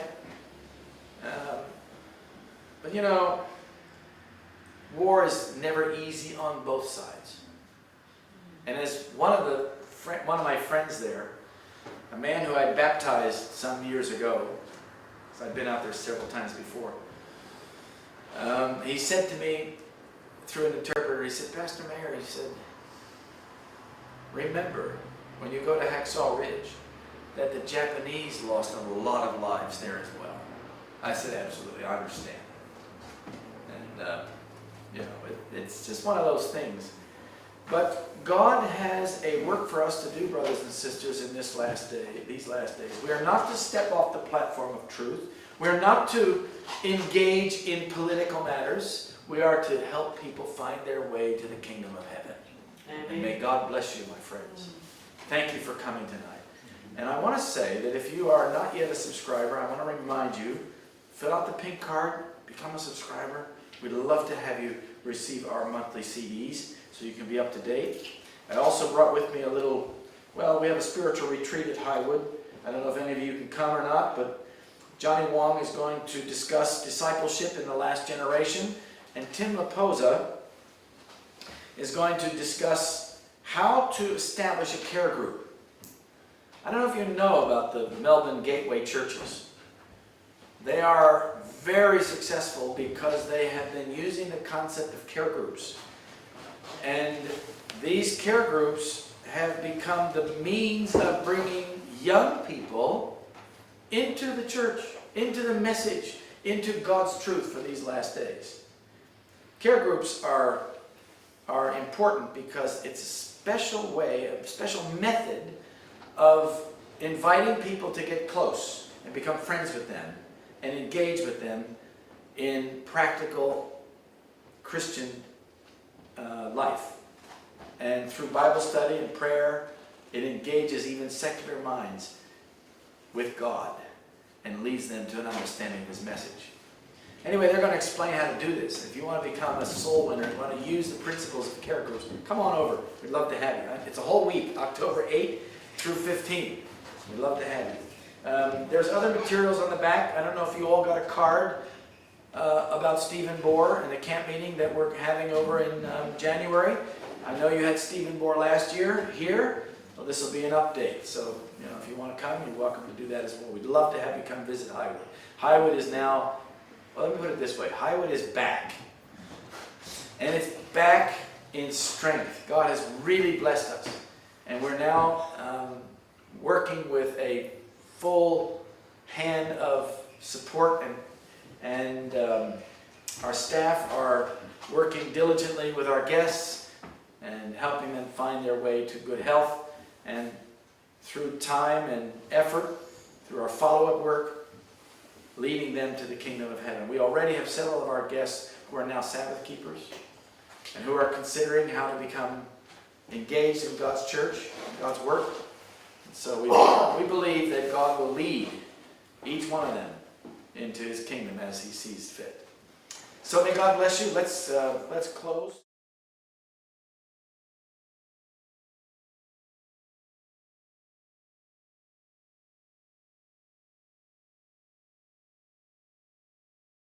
But you know, war is never easy on both sides. And as one of my friends there, a man who I baptized some years ago, because I'd been out there several times before, he said to me through an interpreter, he said, Pastor Mayer, he said, remember, when you go to Hacksaw Ridge, that the Japanese lost a lot of lives there as well. I said, absolutely, I understand. And, you know, it's just one of those things. But God has a work for us to do, brothers and sisters, in these last days. We are not to step off the platform of truth. We are not to engage in political matters. We are to help people find their way to the kingdom of heaven. Amen. And may God bless you, my friends. Thank you for coming tonight. And I want to say that if you are not yet a subscriber, I want to remind you, fill out the pink card, become a subscriber. We'd love to have you receive our monthly CDs so you can be up to date. I also brought with me a little, well, we have a spiritual retreat at Highwood. I don't know if any of you can come or not, but Johnny Wong is going to discuss discipleship in the last generation, and Tim Laposa is going to discuss how to establish a care group. I don't know if you know about the Melbourne Gateway churches. They are very successful because they have been using the concept of care groups. And these care groups have become the means of bringing young people into the church, into the message, into God's truth for these last days. Care groups are important because it's a special way, a special method of inviting people to get close and become friends with them and engage with them in practical Christian life. And through Bible study and prayer, it engages even secular minds with God and leads them to an understanding of His message. Anyway, they're going to explain how to do this. If you want to become a soul winner and want to use the principles of care groups, come on over. We'd love to have you. It's a whole week, October 8th through 15th. We'd love to have you. There's other materials on the back. I don't know if you all got a card about Stephen Bohr and the camp meeting that we're having over in January. I know you had Stephen Bohr last year here. Well, this will be an update. So, you know, if you want to come, you're welcome to do that as well. We'd love to have you come visit Highwood. Highwood is now, well, let me put it this way. Highwood is back. And it's back in strength. God has really blessed us. And we're now working with a full hand of support, and our staff are working diligently with our guests and helping them find their way to good health. And through time and effort, through our follow-up work, leading them to the kingdom of heaven. We already have several of our guests who are now Sabbath keepers and who are considering how to become engaged in God's church, God's work. So we believe that God will lead each one of them into His kingdom as He sees fit. So may God bless you. Let's close.